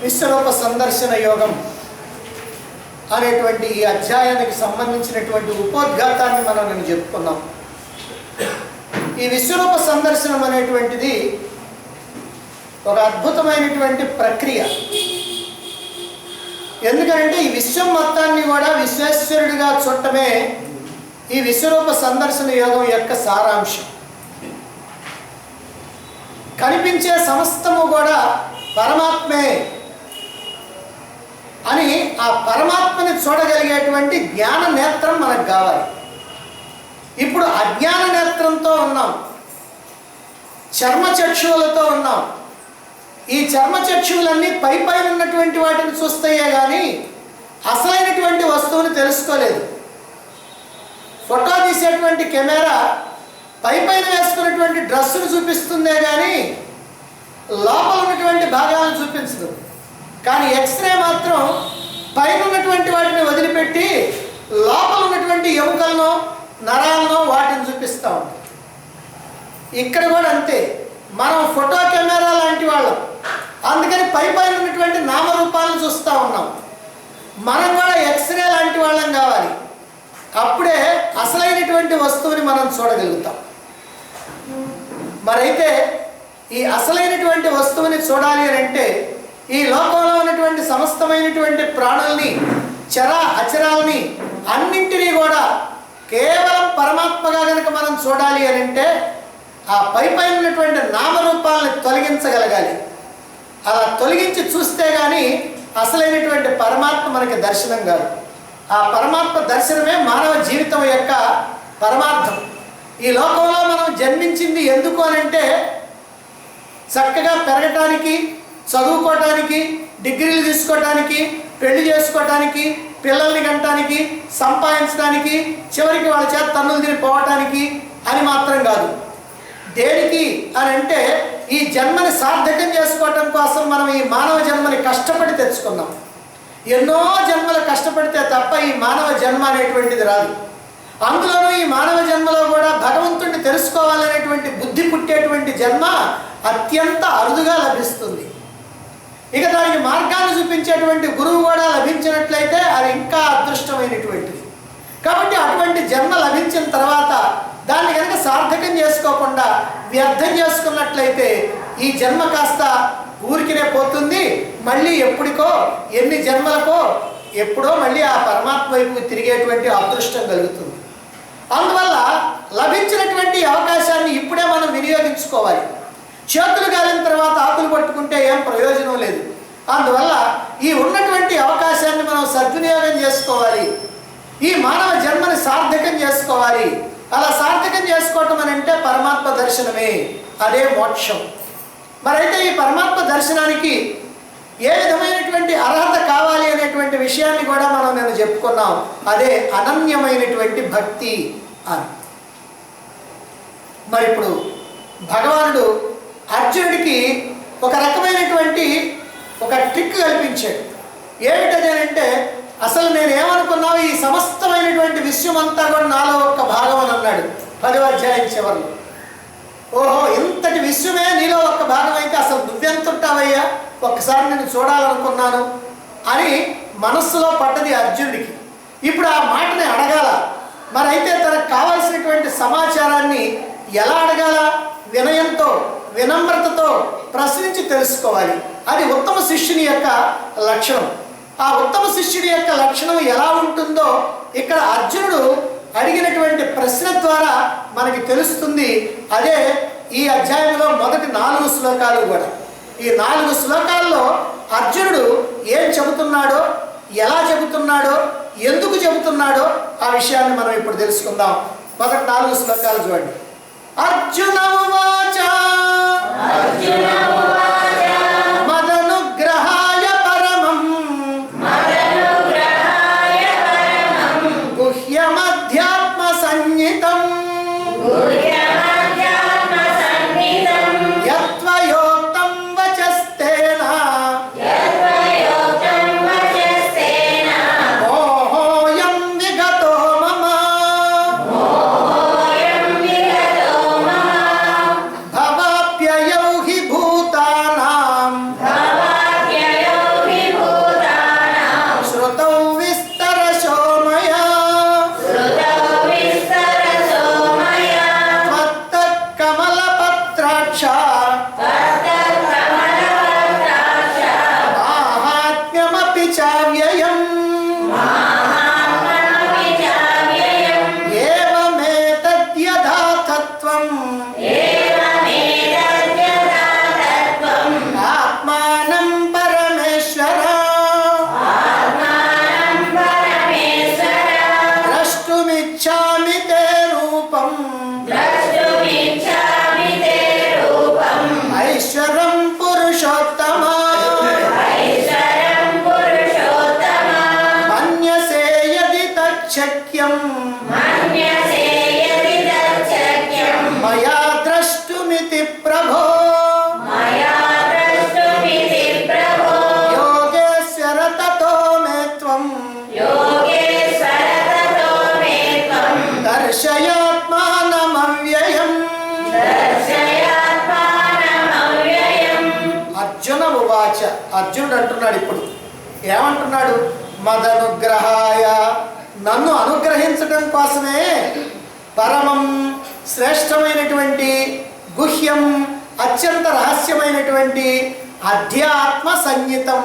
విశ్వరూప సందర్శన యోగం అనేటువంటి ఈ అధ్యాయానికి సంబంధించినటువంటి ఉపోద్ఘాతాన్ని మనం నేను చెప్పుకున్నాం. ఈ విశ్వరూప సందర్శనం అనేటువంటిది ఒక అద్భుతమైనటువంటి ప్రక్రియ. ఎందుకంటే ఈ విశ్వం మొత్తాన్ని కూడా విశ్వేశ్వరుడిగా చూడటమే ఈ విశ్వరూప సందర్శన యోగం యొక్క సారాంశం. కనిపించే సమస్తము కూడా పరమాత్మే అని ఆ పరమాత్మని చూడగలిగేటువంటి జ్ఞాన నేత్రం మనకు కావాలి. ఇప్పుడు అజ్ఞాన నేత్రంతో ఉన్నాం, చర్మచక్షువులతో ఉన్నాం. ఈ చర్మచక్షువులన్నీ పై పైన ఉన్నటువంటి వాటిని చూస్తాయే కానీ అసలైనటువంటి వస్తువుని తెలుసుకోలేదు. ఫోటో తీసేటువంటి కెమెరా పై పైన వేసుకున్నటువంటి డ్రెస్సును చూపిస్తుందే కానీ లోపల ఉన్నటువంటి భాగాలను చూపించదు. కానీ ఎక్స్రే మాత్రం పైన ఉన్నటువంటి వాటిని వదిలిపెట్టి లోపల ఉన్నటువంటి ఎముకలను నరాలను వాటిని చూపిస్తూ ఉంటాం. ఇక్కడ కూడా అంతే, మనం ఫోటో కెమెరా లాంటి వాళ్ళం, అందుకని పై పైన ఉన్నటువంటి నామరూపాలను చూస్తూ ఉన్నాం. మనం కూడా ఎక్స్రే లాంటి వాళ్ళం కావాలి, అప్పుడే అసలైనటువంటి వస్తువుని మనం చూడగలుగుతాం. మరైతే ఈ అసలైనటువంటి వస్తువుని చూడాలి అని అంటే ఈ లోకంలో ఉన్నటువంటి సమస్తమైనటువంటి ప్రాణుల్ని, చర అచరాలని అన్నింటినీ కూడా కేవలం పరమాత్మగా కనుక మనం చూడాలి అని అంటే ఆ పై పైన ఉన్నటువంటి నామరూపాలని తొలగించగలగాలి. అలా తొలగించి చూస్తే కానీ అసలైనటువంటి పరమాత్మ మనకి దర్శనం కాదు. ఆ పరమాత్మ దర్శనమే మానవ జీవితం యొక్క పరమార్థం. ఈ లోకంలో మనం జన్మించింది ఎందుకు అనంటే చక్కగా పెరగటానికి, చదువుకోవటానికి, డిగ్రీలు తీసుకోవటానికి, పెళ్లి చేసుకోవటానికి, పిల్లల్ని కనటానికి, సంపాదించడానికి, చివరికి వాళ్ళ చేత తన్నులు తిని పోవటానికి అని మాత్రం కాదు. దేనికి అని అంటే ఈ జన్మని సార్థకం చేసుకోవటం కోసం మనం ఈ మానవ జన్మని కష్టపడి తెచ్చుకున్నాం. ఎన్నో జన్మలు కష్టపడితే తప్ప ఈ మానవ జన్మ అనేటువంటిది రాదు. అందులోనూ ఈ మానవ జన్మలో కూడా భగవంతుడిని తెలుసుకోవాలనేటువంటి బుద్ధి పుట్టేటువంటి జన్మ అత్యంత అరుదుగా లభిస్తుంది. ఇక దానికి మార్గాన్ని చూపించేటువంటి గురువు కూడా లభించినట్లయితే అది ఇంకా అదృష్టమైనటువంటిది. కాబట్టి అటువంటి జన్మ లభించిన తర్వాత దాన్ని కనుక సార్థకం చేసుకోకుండా వ్యర్థం చేసుకున్నట్లయితే ఈ జన్మ కాస్త ఊరికినే పోతుంది. మళ్ళీ ఎప్పటికో, ఎన్ని జన్మలకో ఎప్పుడో మళ్ళీ ఆ పరమాత్మ వైపు తిరిగేటువంటి అదృష్టం కలుగుతుంది. అందువల్ల లభించినటువంటి అవకాశాన్ని ఇప్పుడే మనం వినియోగించుకోవాలి. చేతులు కాలిన తర్వాత ఆకులు పట్టుకుంటే ఏం ప్రయోజనం లేదు. అందువల్ల ఈ ఉన్నటువంటి అవకాశాన్ని మనం సద్వినియోగం చేసుకోవాలి. ఈ మానవ జన్మని సార్థకం చేసుకోవాలి. అలా సార్థకం చేసుకోవటం అని అంటే పరమాత్మ దర్శనమే, అదే మోక్షం. మరైతే ఈ పరమాత్మ దర్శనానికి ఏ విధమైనటువంటి అర్హత కావాలి అనేటువంటి విషయాన్ని కూడా నేను చెప్పుకున్నాం. అదే అనన్యమైనటువంటి భక్తి అని. మరి ఇప్పుడు భగవానుడు అర్జునుడికి ఒక రకమైనటువంటి ఒక ట్రిక్ కల్పించాడు. ఏమిటది అంటే అసలు నేను ఏమనుకున్నావు, ఈ సమస్తమైనటువంటి విశ్వం అంతా కూడా నాలో ఒక్క భాగం అని అన్నాడు 10వ అధ్యాయం చివరిలో. ఓహో, ఇంతటి విశ్వమే నీలో ఒక్క భాగం అయితే అసలు నువ్వెంత ఉంటావయ్యా, ఒక్కసారి నేను చూడాలనుకున్నాను అని మనస్సులో పడ్డది అర్జునుడికి. ఇప్పుడు ఆ మాటని అడగాల. మరి అయితే తనకు కావాల్సినటువంటి సమాచారాన్ని ఎలా అడగాల? వినయంతో, వినమ్రతతో ప్రశ్నించి తెలుసుకోవాలి. అది ఉత్తమ శిష్యుని యొక్క లక్షణం. ఆ ఉత్తమ శిష్యుడి యొక్క లక్షణం ఎలా ఉంటుందో ఇక్కడ అర్జునుడు అడిగినటువంటి ప్రశ్న ద్వారా మనకి తెలుస్తుంది. అదే ఈ అధ్యాయంలో మొదటి 4 శ్లోకాలు కూడా. ఈ 4 శ్లోకాల్లో అర్జునుడు ఏం చెబుతున్నాడో, ఎలా చెబుతున్నాడో, ఎందుకు చెబుతున్నాడో ఆ విషయాన్ని మనం ఇప్పుడు తెలుసుకుందాం. మొదటి 4 శ్లోకాలు చూడండి. అర్జున ఉవాచ మదనుగ్రహాయ పరమం గుహ్యమధ్యాత్మ సంహితం యత్వయోక్తం వచస్తేన మోహోయం విగతో మమ భవాప్యయౌ హి భూత చావ్యయం ఏవమేతద్యథాతత్వం ఆత్మానం పరమేశ్వర ద్రష్టుమిచ్ఛామి తే రూపం ఐశ్వరం పురుషోత్తమ మన్యసే యది తచ్చక్యం మయా ద్రష్టుమితి ప్రభో యోగేశ్వర తతో మే త్వం దర్శయాత్మానమవ్యయం. అర్జున ఉవాచ, అర్జునుడు అంటున్నాడు ఇప్పుడు ఏమంటున్నాడు? మదనుగ్రహాయ, నన్ను అనుగ్రహించడం కోసమే పరమం శ్రేష్టమైనటువంటి గుహ్యం అత్యంత రహస్యమైనటువంటి అధ్యాత్మ సంగీతం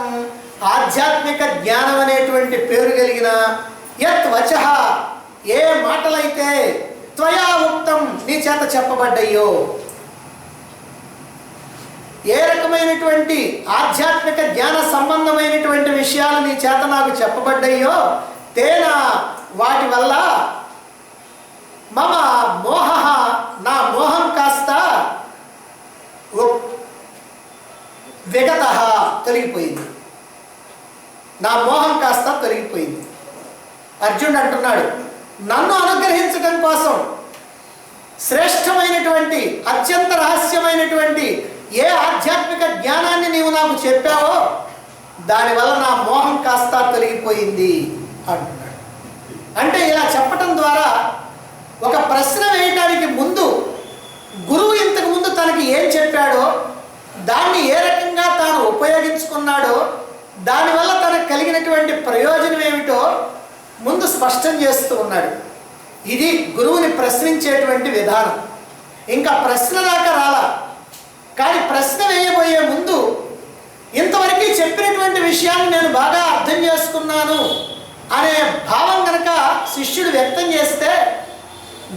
ఆధ్యాత్మిక జ్ఞానం అనేటువంటి పేరు కలిగిన యత్ వచః, ఏ మాటలైతే త్వయా ఉక్తం నీ చేత చెప్పబడ్డాయో, ఏ రకమైనటువంటి ఆధ్యాత్మిక జ్ఞాన సంబంధమైనటువంటి విషయాలు నీ చేత నాకు చెప్పబడ్డాయో, తేనా వాటి వల్ల మమ మోహ, నా మోహం కాస్త విగత తొలగిపోయింది, నా మోహం కాస్త తొలగిపోయింది. అర్జునుడు అంటున్నాడు, నన్ను అనుగ్రహించడం కోసం శ్రేష్టమైనటువంటి అత్యంత రహస్యమైనటువంటి ఏ ఆధ్యాత్మిక జ్ఞానాన్ని నీవు నాకు చెప్పావో దానివల్ల నా మోహం కాస్త తొలగిపోయింది అంటున్నాడు. అంటే ఇలా చెప్పటం ద్వారా ఒక ప్రశ్న వేయటానికి ముందు గురువు ఇంతకు ముందు తనకి ఏం చెప్పాడో, దాన్ని ఏ రకంగా తాను ఉపయోగించుకున్నాడో, దానివల్ల తనకు కలిగినటువంటి ప్రయోజనం ఏమిటో ముందు స్పష్టం చేస్తూ ఉన్నాడు. ఇది గురువుని ప్రశ్నించేటువంటి విధానం. ఇంకా ప్రశ్న దాకా రాలా, కానీ ప్రశ్న వేయబోయే ముందు ఇంతవరకు చెప్పినటువంటి విషయాన్ని నేను బాగా అర్థం చేసుకున్నాను అనే భావం కనుక శిష్యుడు వ్యక్తం చేస్తే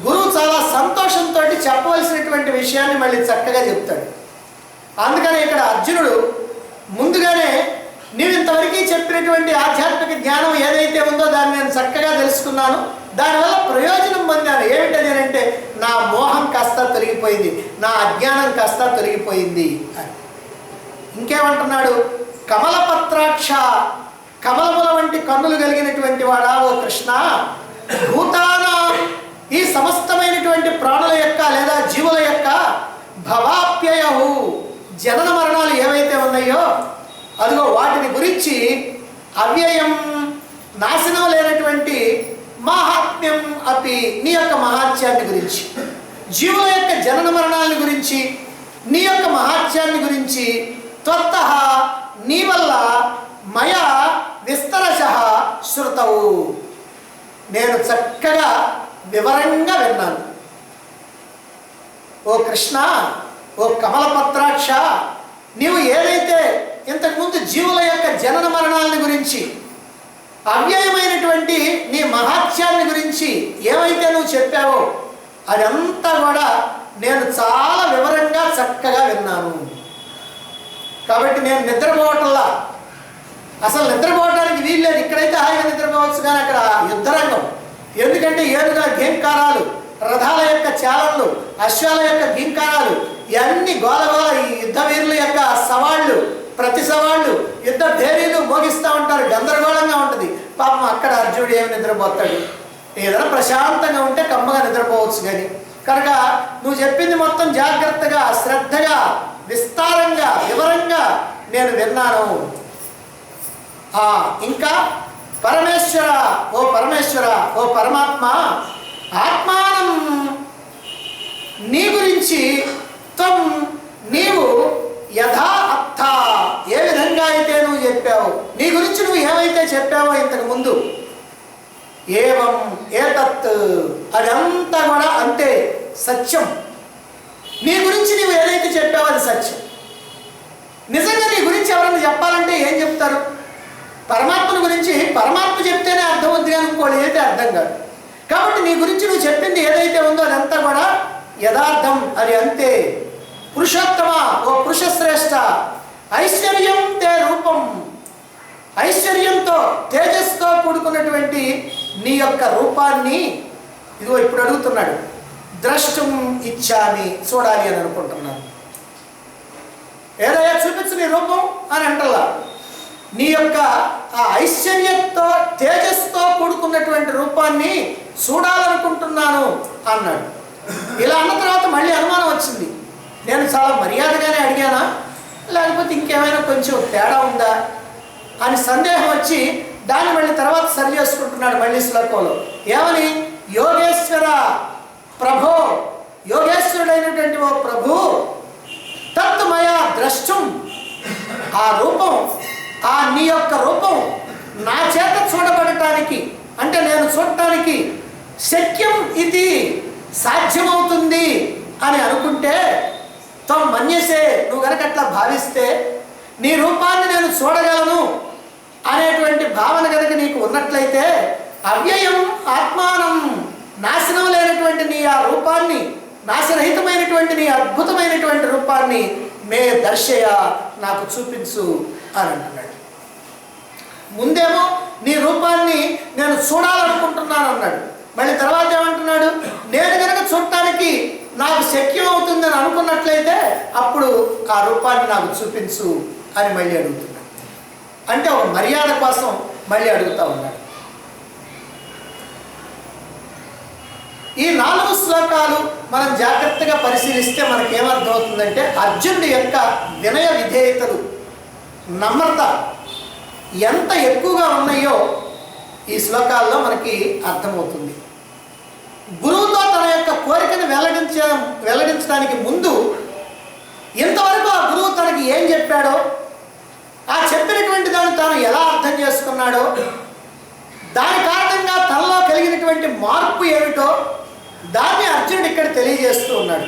గురువు చాలా సంతోషంతో చెప్పవలసినటువంటి విషయాన్ని మళ్ళీ చక్కగా చెప్తాడు. అందుకని ఇక్కడ అర్జునుడు ముందుగానే నీవు ఇంతవరకు చెప్పినటువంటి ఆధ్యాత్మిక జ్ఞానం ఏదైతే ఉందో దాన్ని నేను చక్కగా తెలుసుకున్నాను, దానివల్ల ప్రయోజనం పొందాను. ఏమిటది అంటే నా మోహం కాస్త తొలగిపోయింది, నా అజ్ఞానం కాస్త తొలగిపోయింది అని. ఇంకేమంటున్నాడు? కమలపత్రాక్ష, కమలముల వంటి కన్నులు కలిగినటువంటి వాడా ఓ కృష్ణ, భూతానా, ఈ సమస్తమైనటువంటి ప్రాణుల యొక్క లేదా జీవుల యొక్క భవాప్యయహు, జనన మరణాలు ఏవైతే ఉన్నాయో అదిగో వాటిని గురించి అవ్యయం, నాశనం లేనటువంటి మహాత్మ్యం అపి, నీ యొక్క మహాత్యాన్ని గురించి, జీవుల యొక్క జనన మరణాలని గురించి, నీ యొక్క మహాత్యాన్ని గురించి త్వత్తః నీ వల్ల మయా విస్తరశః శృతవు, నేను చక్కగా వివరంగా విన్నాను. ఓ కృష్ణ, ఓ కమలపత్రాక్ష, నీవు ఏదైతే ఇంతకుముందు జీవుల యొక్క జనన మరణాలని గురించి, అవ్యయమైనటువంటి నీ మహాత్యాన్ని గురించి ఏమైతే నువ్వు చెప్పావో అదంతా కూడా నేను చాలా వివరంగా చక్కగా విన్నాను. కాబట్టి నేను నిద్రపోవటంలా, అసలు నిద్రపోవడానికి వీల్లేదు. ఇక్కడైతే హాయిగా నిద్రపోవచ్చు, కానీ అక్కడ యుద్ధరంగం. ఎందుకంటే ఏనుగుల ఘీంకారాలు, రథాల యొక్క చాలనలు, అశ్వాల యొక్క ఘీంకారాలు, ఇవన్నీ గోలగోల, ఈ యుద్ధ వీరుల యొక్క సవాళ్ళు, ప్రతి సవాళ్ళు, యుద్ధ ధైర్యాలు మోగిస్తూ ఉంటారు. గందరగోళంగా ఉంటుంది. పాపం అక్కడ అర్జునుడు ఏమి నిద్రపోతాడు? ఏదైనా ప్రశాంతంగా ఉంటే కమ్మగా నిద్రపోవచ్చు. కానీ కనుక నువ్వు చెప్పింది మొత్తం జాగ్రత్తగా, శ్రద్ధగా, విస్తారంగా, వివరంగా నేను విన్నాను. ఇంకా పరమేశ్వర, ఓ పరమేశ్వర, ఓ పరమాత్మ, ఆత్మానం, నీ గురించి, త్వం, నీవు, యథా అర్థ, ఏ విధంగా అయితే నువ్వు చెప్పావు, నీ గురించి నువ్వు ఏమైతే చెప్పావో ఇంతకు ముందు, ఏవం ఏతత్, అదంతా కూడా అంతే సత్యం. నీ గురించి నువ్వు ఏదైతే చెప్పావో అది సత్యం. నిజంగా నీ గురించి ఎవరైనా చెప్పాలంటే ఏం చెప్తారు? పరమాత్మను గురించి పరమాత్మ చెప్తేనే అర్థం ఉంది కానీ ఇంకోటి అయితే అర్థం కాదు. కాబట్టి నీ గురించి నువ్వు చెప్పింది ఏదైతే ఉందో అదంతా కూడా యథార్థం, అది అంతే. పురుషోత్తమ, ఓ పురుష శ్రేష్ఠ, ఐశ్వర్యం తే రూపం, ఐశ్వర్యంతో తేజస్తో కూడుకున్నటువంటి నీ యొక్క రూపాన్ని ఇదిగో ఇప్పుడు అడుగుతున్నాడు. ద్రష్టం ఇచ్చామి, చూడాలి అని అనుకుంటున్నాను. ఏదైనా చూపించు నీ రూపం అని అంటలా, నీ యొక్క ఆ ఐశ్వర్యంతో తేజస్తో కూడుకున్నటువంటి రూపాన్ని చూడాలనుకుంటున్నాను అన్నాడు. ఇలా అన్న తర్వాత మళ్ళీ అనుమానం వచ్చింది. నేను చాలా మర్యాదగానే అడిగానా, లేకపోతే ఇంకేమైనా కొంచెం తేడా ఉందా అని సందేహం వచ్చి దాన్ని మళ్ళీ తర్వాత సరి చేసుకుంటున్నాడు మళ్ళీ శ్లోకంలో. ఏమని? యోగేశ్వర ప్రభో, యోగేశ్వరుడైనటువంటి ఓ ప్రభు, తత్మయా ద్రష్టం, ఆ రూపం, ఆ నీ యొక్క రూపం నా చేత చూడబడటానికి, అంటే నేను చూడటానికి శక్యం ఇది, సాధ్యమవుతుంది అని అనుకుంటే, తం మన్యసే, నువ్వు కనుక అట్లా భావిస్తే, నీ రూపాన్ని నేను చూడగలను అనేటువంటి భావన కనుక నీకు ఉన్నట్లయితే, అవ్యయం ఆత్మానం, నాశనం లేనటువంటి నీ ఆ రూపాన్ని, నాశరహితమైనటువంటి నీ అద్భుతమైనటువంటి రూపాన్ని మే దర్శయ, నాకు చూపించు అని అంటున్నాడు. ముందేమో నీ రూపాన్ని నేను చూడాలనుకుంటున్నాను అన్నాడు. మళ్ళీ తర్వాత ఏమంటున్నాడు? నేను కనుక చూడటానికి నాకు శక్యం అవుతుందని అనుకున్నట్లయితే అప్పుడు ఆ రూపాన్ని నాకు చూపించు అని మళ్ళీ అడుగుతున్నాడు. అంటే ఒక మర్యాద కోసం మళ్ళీ అడుగుతా ఉన్నాడు. ఈ 4 శ్లోకాలు మనం జాగ్రత్తగా పరిశీలిస్తే మనకేమర్థం అవుతుందంటే, అర్జునుడి యొక్క వినయ విధేయతలు, నమ్రత ఎంత ఎక్కువగా ఉన్నాయో ఈ శ్లోకాల్లో మనకి అర్థమవుతుంది. గురువుతో తన యొక్క కోరికను వెల్లడించడానికి ముందు ఇంతవరకు ఆ గురువు తనకి ఏం చెప్పాడో, ఆ చెప్పినటువంటి దాన్ని తాను ఎలా అర్థం చేసుకున్నాడో, దాని కారణంగా తనలో కలిగినటువంటి మార్పు ఏమిటో దాన్ని అర్జునుడు ఇక్కడ తెలియజేస్తూ ఉన్నాడు.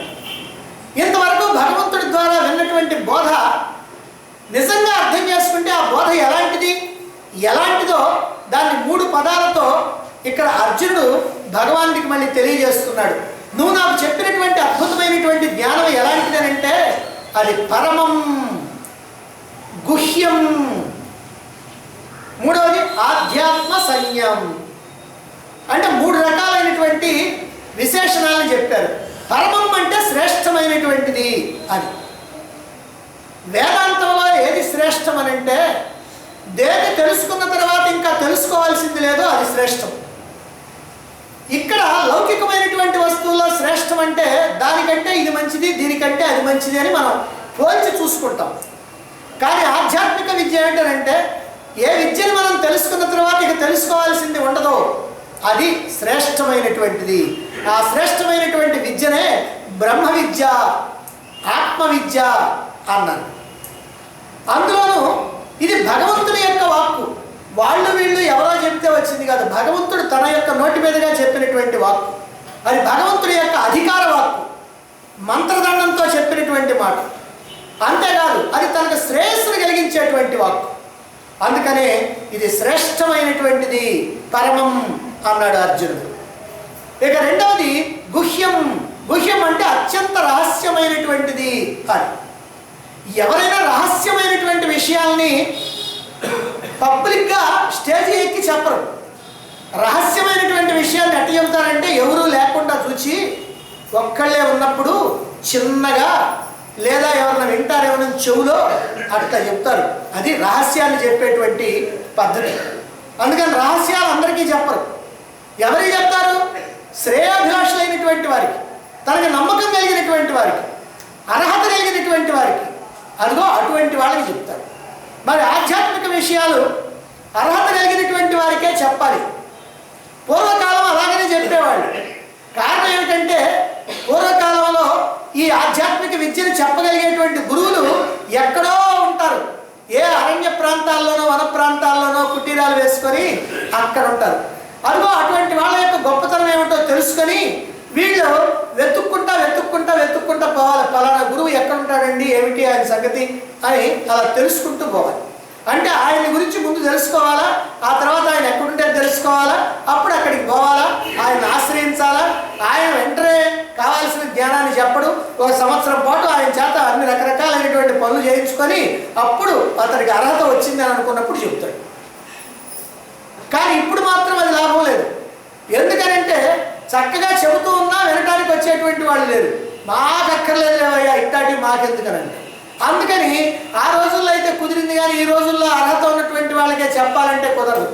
ఇంతవరకు భగవంతుడి ద్వారా విన్నటువంటి బోధ నిజంగా అర్థం చేసుకుంటే ఆ బోధ ఎలాంటిదో దాన్ని 3 పదాలతో ఇక్కడ అర్జునుడు భగవానుడికి మళ్ళీ తెలియజేస్తున్నాడు. నువ్వు నాకు చెప్పినటువంటి అద్భుతమైనటువంటి జ్ఞానం ఎలాంటిదనంటే, అది పరమం, గుహ్యం, మూడవది ఆధ్యాత్మ సంజ్ఞం. అంటే 3 రకాలైనటువంటి విశేషణాలను చెప్పారు. పరమం అంటే శ్రేష్టమైనటువంటిది అని. వేదాంతంలో ఏది శ్రేష్టం అని అంటే, దేన్ని తెలుసుకున్న తర్వాత ఇంకా తెలుసుకోవాల్సింది లేదో అది శ్రేష్టం. ఇక్కడ లౌకికమైనటువంటి వస్తువుల్లో శ్రేష్టం అంటే దానికంటే ఇది మంచిది, దీనికంటే అది మంచిది అని మనం పోల్చి చూసుకుంటాం. కానీ ఆధ్యాత్మిక విద్య ఏంటంటే, ఏ విద్యను మనం తెలుసుకున్న తర్వాత ఇక తెలుసుకోవాల్సింది ఉండదో అది శ్రేష్టమైనటువంటిది. ఆ శ్రేష్టమైనటువంటి విద్యనే బ్రహ్మ విద్య, ఆత్మ విద్య అన్నారు. అందులోనూ ఇది భగవంతుని యొక్క వాక్కు. వాళ్ళు వీళ్ళు ఎవరో చెప్తే వచ్చింది కాదు, భగవంతుడు తన యొక్క నోటి మీదుగా చెప్పినటువంటి వాక్కు. అది భగవంతుడి యొక్క అధికార వాక్కు, మంత్రదండంతో చెప్పినటువంటి మాట. అంతేకాదు, అది తనకు శ్రేయస్సును కలిగించేటువంటి వాక్కు. అందుకనే ఇది శ్రేష్టమైనటువంటిది, పరమం అన్నాడు అర్జునుడు. ఇక రెండవది గుహ్యం. గుహ్యం అంటే అత్యంత రహస్యమైనటువంటిది అని. ఎవరైనా రహస్యమైనటువంటి విషయాల్ని పబ్లిక్గా స్టేజ్ ఎక్కి చెప్పరు. రహస్యమైనటువంటి విషయాన్ని ఎట్ట చెబుతారంటే, ఎవరూ లేకుండా చూచి ఒక్కళ్ళే ఉన్నప్పుడు చిన్నగా, లేదా ఎవరన్నా వింటారేమో చెవులో అట్లా చెప్తారు. అది రహస్యాన్ని చెప్పేటువంటి పద్ధతి. అందుకని రహస్యాలు అందరికీ చెప్పరు. ఎవరికి చెప్తారు? శ్రేయాభిలాషులైనటువంటి వారికి, తనకి నమ్మకం కలిగినటువంటి వారికి, అర్హత కలిగినటువంటి వారికి, అదిగో అటువంటి వాళ్ళకి చెప్తారు. మరి ఆధ్యాత్మిక విషయాలు అర్హత కలిగినటువంటి వారికే చెప్పాలి. పూర్వకాలం అలాగనే చెప్పేవాళ్ళు. కారణం ఏమిటంటే, పూర్వకాలంలో ఈ ఆధ్యాత్మిక విద్యను చెప్పగలిగేటువంటి గురువులు ఎక్కడో ఉంటారు. ఏ అరణ్య ప్రాంతాల్లోనో వన ప్రాంతాల్లోనో కుటీరాలు వేసుకొని అక్కడ ఉంటారు. అదిగో అటువంటి వాళ్ళ యొక్క గొప్పతనం ఏమిటో తెలుసుకొని వీళ్ళు వెతుక్కుంటా పోవాలి. పలానా గురువు ఎక్కడ ఉంటాడండి, ఏమిటి ఆయన సంగతి అని అలా తెలుసుకుంటూ పోవాలి. అంటే ఆయన గురించి ముందు తెలుసుకోవాలా, ఆ తర్వాత ఆయన ఎక్కడుంటే తెలుసుకోవాలా, అప్పుడు అక్కడికి పోవాలా, ఆయన ఆశ్రయించాలా. ఆయన వెంటనే కావాల్సిన జ్ఞానాన్ని చెప్పడు. 1 సంవత్సరం పాటు ఆయన చేత అన్ని రకరకాలైనటువంటి పనులు చేయించుకొని అప్పుడు అతడికి అర్హత వచ్చింది అని అనుకున్నప్పుడు చెప్తాడు. కానీ ఇప్పుడు మాత్రం అది లాభం లేదు. ఎందుకనంటే చక్కగా చెబుతూ ఉన్నా వినటానికి వచ్చేటువంటి వాళ్ళు లేరు. మాకు అక్కర్లేదు లేవయ్యా ఇట్టాటి మాకెందుకనంటే. అందుకని ఆ రోజుల్లో అయితే కుదిరింది, కానీ ఈ రోజుల్లో అర్హత ఉన్నటువంటి వాళ్ళకే చెప్పాలంటే కుదరదు.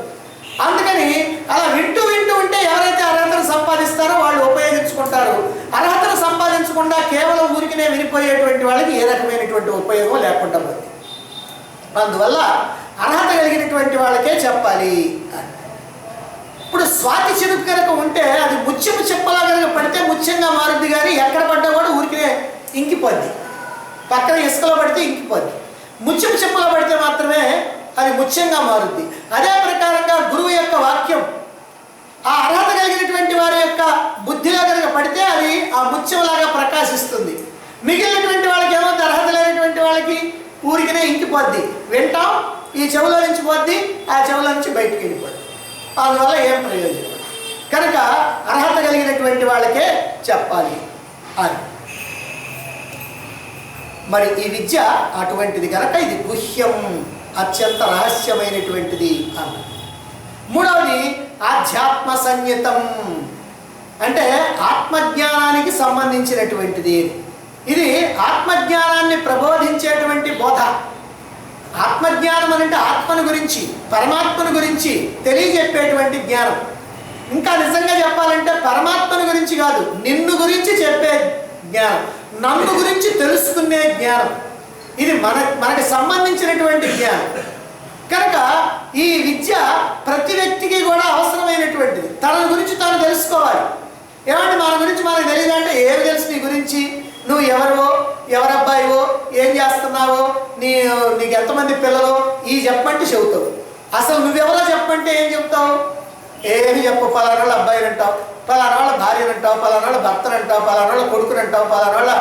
అందుకని అలా వింటూ ఉంటే ఎవరైతే అర్హతను సంపాదిస్తారో వాళ్ళు ఉపయోగించుకుంటారు. అర్హతను సంపాదించకుండా కేవలం ఊరికినే వినిపోయేటువంటి వాళ్ళకి ఏ రకమైనటువంటి ఉపయోగం లేకుండా పోతుంది. అందువల్ల అర్హత కలిగినటువంటి వాళ్ళకే చెప్పాలి. ఇప్పుడు స్వాతి చినుకు కనుక ఉంటే అది ముత్యము చెప్పలా కనుక పడితే ముత్యంగా మారుద్ది, కానీ ఎక్కడ పడ్డా కూడా ఊరికినే ఇంకిపోద్ది. పక్కన ఇసుకలో పడితే ఇంకిపోద్ది. ముత్యము చెప్పలో పడితే మాత్రమే అది ముత్యంగా మారుద్ది. అదే ప్రకారంగా గురువు యొక్క వాక్యం ఆ అర్హత కలిగినటువంటి వారి యొక్క బుద్ధిలో కనుక పడితే అది ఆ ముత్యంలాగా ప్రకాశిస్తుంది. మిగిలినటువంటి వాళ్ళకి ఏమవుతుంది, అర్హత లేనటువంటి వాళ్ళకి ఊరికినే ఇంకిపోద్ది. వింటాం, ఈ చెవులో నుంచి పోద్ది, ఆ చెవులో నుంచి బయటికి వెళ్ళిపోద్ది. అందువల్ల ఏం ప్రయోజనం. కనుక అర్హత కలిగినటువంటి వాళ్ళకే చెప్పాలి అని. మరి ఈ విద్య అటువంటిది కనుక ఇది గుహ్యం, అత్యంత రహస్యమైనటువంటిది అన్న. మూడవది ఆధ్యాత్మ సంయుతం, అంటే ఆత్మజ్ఞానానికి సంబంధించినటువంటిది. ఇది ఆత్మజ్ఞానాన్ని ప్రబోధించేటువంటి బోధ. ఆత్మజ్ఞానం అంటే ఆత్మను గురించి, పరమాత్మను గురించి తెలియజెప్పేటువంటి జ్ఞానం. ఇంకా నిజంగా చెప్పాలంటే పరమాత్మను గురించి కాదు, నిన్ను గురించి చెప్పే జ్ఞానం, నన్ను గురించి తెలుసుకునే జ్ఞానం. ఇది మనకి సంబంధించినటువంటి జ్ఞానం. కనుక ఈ విద్య ప్రతి వ్యక్తికి కూడా అవసరమైనటువంటిది. తన గురించి తాను తెలుసుకోవాలి. ఏమంటే మన గురించి మనకు తెలియదంటే ఏమి తెలుసు నీ గురించి, నువ్వు ఎవరివో, ఎవరబ్బాయివో, ఏం చేస్తున్నావో, నీకు ఎంతమంది పిల్లలు, ఈ చెప్పమంటే చెబుతావు. అసలు నువ్వెవరో చెప్పమంటే ఏం చెప్తావు? ఏమి చెప్పు. పలానా వాళ్ళ అబ్బాయిని అంటావు, పలానా వాళ్ళ భార్యను అంటావు, పలానా వాళ్ళ భర్తను అంటావు, పలానా వాళ్ళ కొడుకుని అంటావు, పలానా వాళ్ళ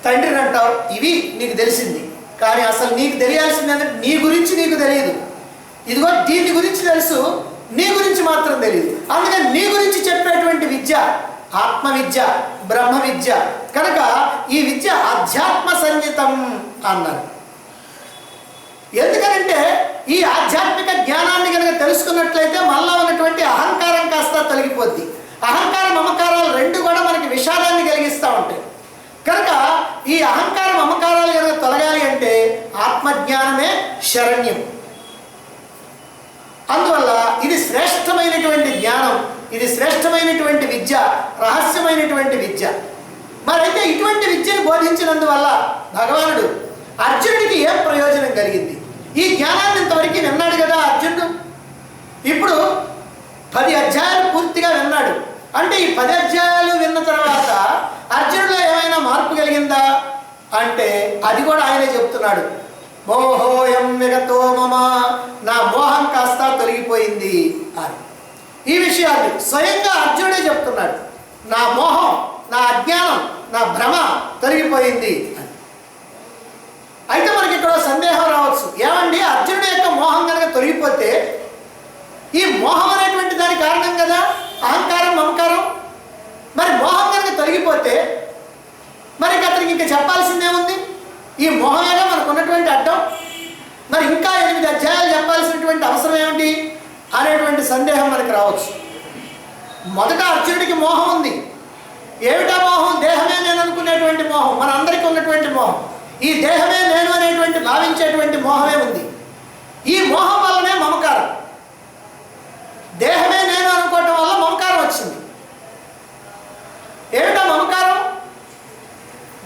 తండ్రిని అంటావు. ఇవి నీకు తెలిసింది. కానీ అసలు నీకు తెలియాల్సింది అంటే నీ గురించి నీకు తెలియదు. ఇదిగో దీని గురించి తెలుసు, నీ గురించి మాత్రం తెలియదు. అందుకని నీ గురించి చెప్పేటువంటి విద్య ఆత్మ విద్య, బ్రహ్మ విద్య. కనుక ఈ విద్య ఆధ్యాత్మ సంగీతం అన్నారు. ఎందుకనంటే ఈ ఆధ్యాత్మిక జ్ఞానాన్ని కనుక తెలుసుకున్నట్లయితే మళ్ళా ఉన్నటువంటి అహంకారం కాస్త తొలగిపోద్ది. అహంకార మమకారాలు రెండు కూడా మనకి విషాదాన్ని కలిగిస్తూ ఉంటాయి. కనుక ఈ అహంకార మమకారాలు కనుక తొలగాలి అంటే ఆత్మజ్ఞానమే శరణ్యం. అందువల్ల ఇది శ్రేష్టమైనటువంటి జ్ఞానం, ఇది శ్రేష్టమైనటువంటి విద్య, రహస్యమైనటువంటి విద్య. మరైతే ఇటువంటి విద్యను బోధించినందువల్ల భగవానుడు అర్జునుడికి ఏం ప్రయోజనం కలిగింది? ఈ జ్ఞానాన్ని ఇంతవరకు విన్నాడు కదా అర్జునుడు. ఇప్పుడు 10 అధ్యాయాలు పూర్తిగా విన్నాడు. అంటే ఈ 10 అధ్యాయాలు విన్న తర్వాత అర్జునుడిలో ఏమైనా మార్పు కలిగిందా అంటే అది కూడా ఆయనే చెప్తున్నాడు. మోహోయం విగతో మమ, నా మోహం కాస్త తొలగిపోయింది అని. ఈ విషయాన్ని స్వయంగా అర్జునుడే చెప్తున్నాడు. నా మోహం, నా అజ్ఞానం, నా భ్రమ తొలగిపోయింది అని. అయితే మనకి ఇక్కడ సందేహం రావచ్చు, ఏమండి అర్జునుడి యొక్క మోహం కనుక తొలగిపోతే, ఈ మోహం అనేటువంటి దాని కారణం కదా అహంకారం మమకారం, మరి మోహం కనుక తొలగిపోతే మరి అతనికి ఇంకా చెప్పాల్సిందేముంది? ఈ మోహమేగా మనకు ఉన్నటువంటి అడ్డం. మరి ఇంకా 8 అధ్యాయాలు చెప్పాల్సినటువంటి అవసరం ఏమిటి అనేటువంటి సందేహం మనకు రావచ్చు. మొదట అర్జునుడికి మోహం ఉంది. ఏమిటా మోహం? దేహమే నేను అనుకునేటువంటి మోహం, మన అందరికీ ఉన్నటువంటి మోహం. ఈ దేహమే నేను అనేటువంటి భావించేటువంటి మోహమే ఉంది. ఈ మోహం వల్లనే మమకారం. దేహమే నేను అనుకోవటం వల్ల మమకారం వచ్చింది. ఏమిటా మమకారం?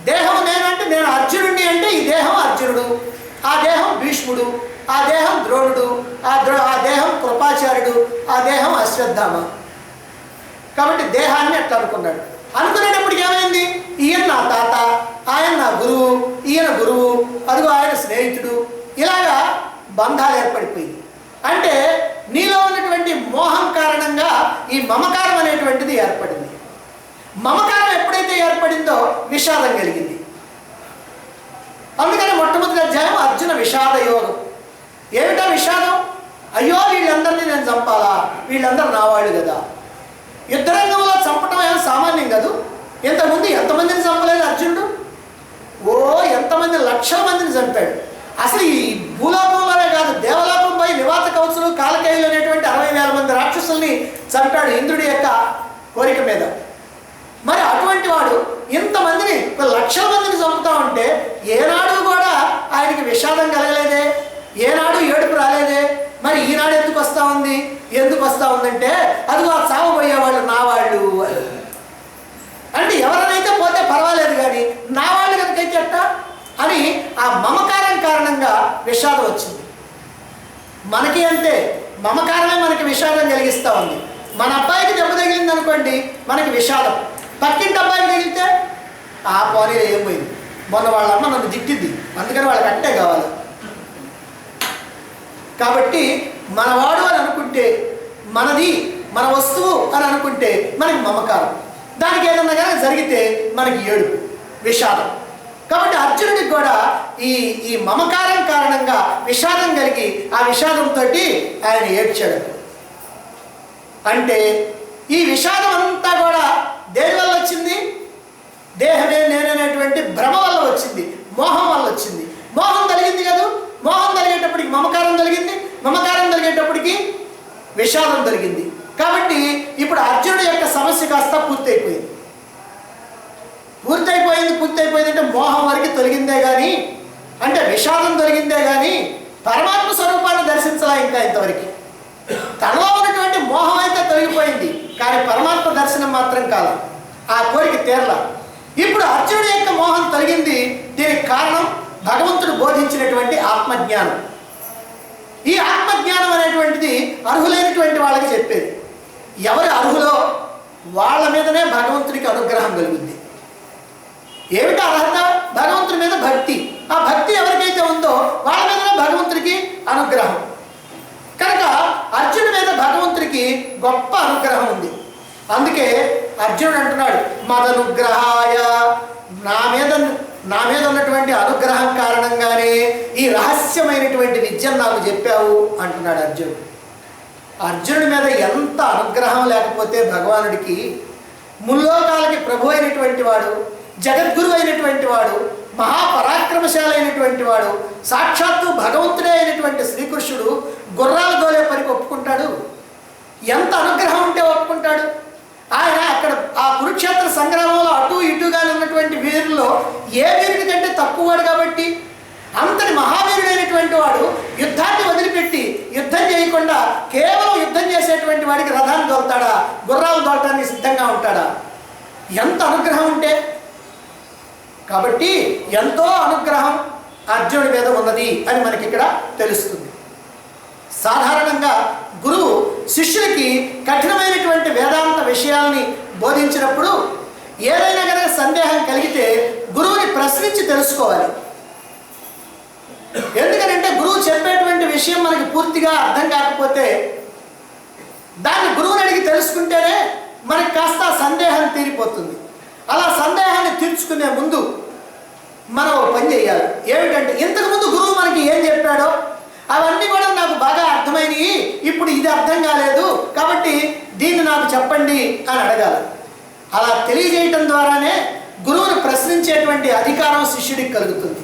దేహం నేనంటే నేను అర్జునుడిని అంటే ఈ దేహం అర్జునుడు, ఆ దేహం భీష్ముడు, ఆ దేహం ద్రోణుడు, ఆ దేహం కృపాచార్యుడు, ఆ దేహం అశ్వత్థామ. కాబట్టి దేహాన్ని అట్లా అనుకున్నాడు. అనుకునేటప్పటికి ఏమైంది? ఈయన నా తాత, ఆయన నా గురువు, ఈయన గురువు, అదిగో ఆయన స్నేహితుడు, ఇలాగా బంధాలు ఏర్పడిపోయింది. అంటే నీలో ఉన్నటువంటి మోహం కారణంగా ఈ మమకారం అనేటువంటిది ఏర్పడింది. మమకారం ఎప్పుడైతే ఏర్పడిందో విషాదం కలిగింది. అందుకని మొట్టమొదటి అధ్యాయం అర్జున విషాద యోగం. ఏమిటా విషాదం? అయ్యో వీళ్ళందరినీ నేను చంపాలా, వీళ్ళందరూ నా వాళ్ళు కదా. యుద్ధరంగంలో చంపటం ఏమో సామాన్యం కాదు. ఇంతకుముందు ఎంతమందిని చంపలేదు అర్జునుడు? ఓ ఎంతమంది, లక్షల మందిని చంపాడు. అసలు ఈ భూలోకంలోనే కాదు, దేవలోకం పోయి నివాత కవచులు కాలకేయులు అనేటువంటి 60,000 మంది రాక్షసుల్ని చంపాడు ఇంద్రుడి యొక్క కోరిక మీద. మరి అటువంటి వాడు ఇంతమందిని, లక్షల మందిని చంపుతా ఉంటే ఏనాడు కూడా ఆయనకి విషాదం కలగలేదే, ఏనాడు ఏడుపు రాలేదే. మరి ఈనాడు ఎందుకు వస్తూ ఉంది? ఎందుకు వస్తూ ఉందంటే అదిగో ఆ చావబోయేవాళ్ళు నా వాళ్ళు అంటే ఎవరినైతే పోతే పర్వాలేదు కానీ నా వాళ్ళు కనుకైతే ఎట్టా అని ఆ మమకారం కారణంగా విషాదం వచ్చింది. మనకి అంటే మమకారమే మనకి విషాదం కలిగిస్తూ ఉంది. మన అబ్బాయికి దెబ్బ తగిలింది అనుకోండి, మనకి విషాదం. పక్కింటి అబ్బాయికి తగిలితే ఆ పోనీ ఏం పోయింది, మొన్న వాళ్ళ అమ్మ నన్ను తిట్టింది, అందుకని వాళ్ళకి అంటే కావాలి. కాబట్టి మనవాడు అని అనుకుంటే, మనది మన వస్తువు అని అనుకుంటే మనకి మమకారం. దానికి ఏదన్నా కానీ జరిగితే మనకి ఏడుపు, విషాదం. కాబట్టి అర్జునుడికి కూడా ఈ మమకారం కారణంగా విషాదం కలిగి ఆ విషాదంతో ఆయన ఏడ్చాడు. అంటే ఈ విషాదం అంతా కూడా దేని వల్ల వచ్చింది? దేహమే నేననేటువంటి భ్రమ వల్ల వచ్చింది, మోహం వల్ల వచ్చింది. మోహం కలిగింది కదా, మోహం కలిగేటప్పటికి మమకారం కలిగింది, మమకారం కలిగేటప్పటికి విషాదం కలిగింది. కాబట్టి ఇప్పుడు అర్జునుడి యొక్క సమస్య కాస్త పూర్తయిపోయింది. పూర్తయిపోయింది అంటే మోహం వరకు తొలగిందే కానీ, అంటే విషాదం తొలగిందే కానీ పరమాత్మ స్వరూపాన్ని దర్శించలా ఇంకా ఇంతవరకు. తనలో ఉన్నటువంటి మోహం అయితే తొలగిపోయింది కానీ పరమాత్మ దర్శనం మాత్రం కాదు, ఆ కోరిక తీరలా. ఇప్పుడు అర్జునుడి యొక్క మోహం తొలగింది. దీనికి కారణం భగవంతుడు బోధించినటువంటి ఆత్మజ్ఞానం. ఈ ఆత్మజ్ఞానం అనేటువంటిది అర్హులైనటువంటి వాళ్ళకి చెప్పేది. ఎవరు అర్హులో వాళ్ళ మీదనే భగవంతుడికి అనుగ్రహం కలుగుద్ది. ఏమిటి అర్హత? భగవంతుడి మీద భక్తి. ఆ భక్తి ఎవరికైతే ఉందో వాళ్ళ మీదనే భగవంతుడికి అనుగ్రహం. కనుక అర్జునుడి మీద భగవంతుడికి గొప్ప అనుగ్రహం ఉంది. అందుకే అర్జునుడు అంటున్నాడు, మదనుగ్రహాయ, నా మీద ఉన్నటువంటి అనుగ్రహం కారణంగానే ఈ రహస్యమైనటువంటి విద్యను నాకు చెప్పావు అంటున్నాడు అర్జునుడు. అర్జునుడి మీద ఎంత అనుగ్రహం లేకపోతే భగవానుడికి, ముల్లోకాలకి ప్రభు అయినటువంటి వాడు, జగద్గురు అయినటువంటి వాడు, మహాపరాక్రమశాలైనటువంటి వాడు, సాక్షాత్తు భగవంతుడే అయినటువంటి శ్రీకృష్ణుడు గుర్రాలు దోలే పనికి ఒప్పుకుంటాడు? ఎంత అనుగ్రహం ఉంటే ఒప్పుకుంటాడు? ఆయన అక్కడ ఆ కురుక్షేత్ర సంగ్రామంలో అటు ఇటుగా ఉన్నటువంటి వీరుల్లో ఏ వీరుడి కంటే తక్కువవాడు కాబట్టి అంతటి మహావీరుడైనటువంటి వాడు యుద్ధాన్ని వదిలిపెట్టి యుద్ధం చేయకుండా కేవలం యుద్ధం చేసేటువంటి వాడికి రథాన్ని దోల్తాడా, గుర్రాలు దోలటానికి సిద్ధంగా ఉంటాడా? ఎంత అనుగ్రహం ఉంటే. కాబట్టి ఎంతో అనుగ్రహం అర్జునుడి మీద ఉన్నది అని మనకి ఇక్కడ తెలుస్తుంది. సాధారణంగా గురువు శిష్యులకి కఠినమైనటువంటి వేదాంత విషయాల్ని బోధించినప్పుడు ఏదైనా కనుక సందేహం కలిగితే గురువుని ప్రశ్నించి తెలుసుకోవాలి. ఎందుకంటే గురువు చెప్పేటువంటి విషయం మనకి పూర్తిగా అర్థం కాకపోతే దాన్ని గురువుని అడిగి తెలుసుకుంటేనే మనకి కాస్త సందేహం తీరిపోతుంది. అలా సందేహాన్ని తీర్చుకునే ముందు మనం పని చేయాలి. ఏమిటంటే ఇంతకుముందు గురువు మనకి ఏం చెప్పాడో అవన్నీ కూడా నాకు బాగా అర్థమైనవి, ఇప్పుడు ఇది అర్థం కాలేదు కాబట్టి దీన్ని నాకు చెప్పండి అని అడగాలి. అలా తెలియజేయటం ద్వారానే గురువుని ప్రశ్నించేటువంటి అధికారం శిష్యుడికి కలుగుతుంది.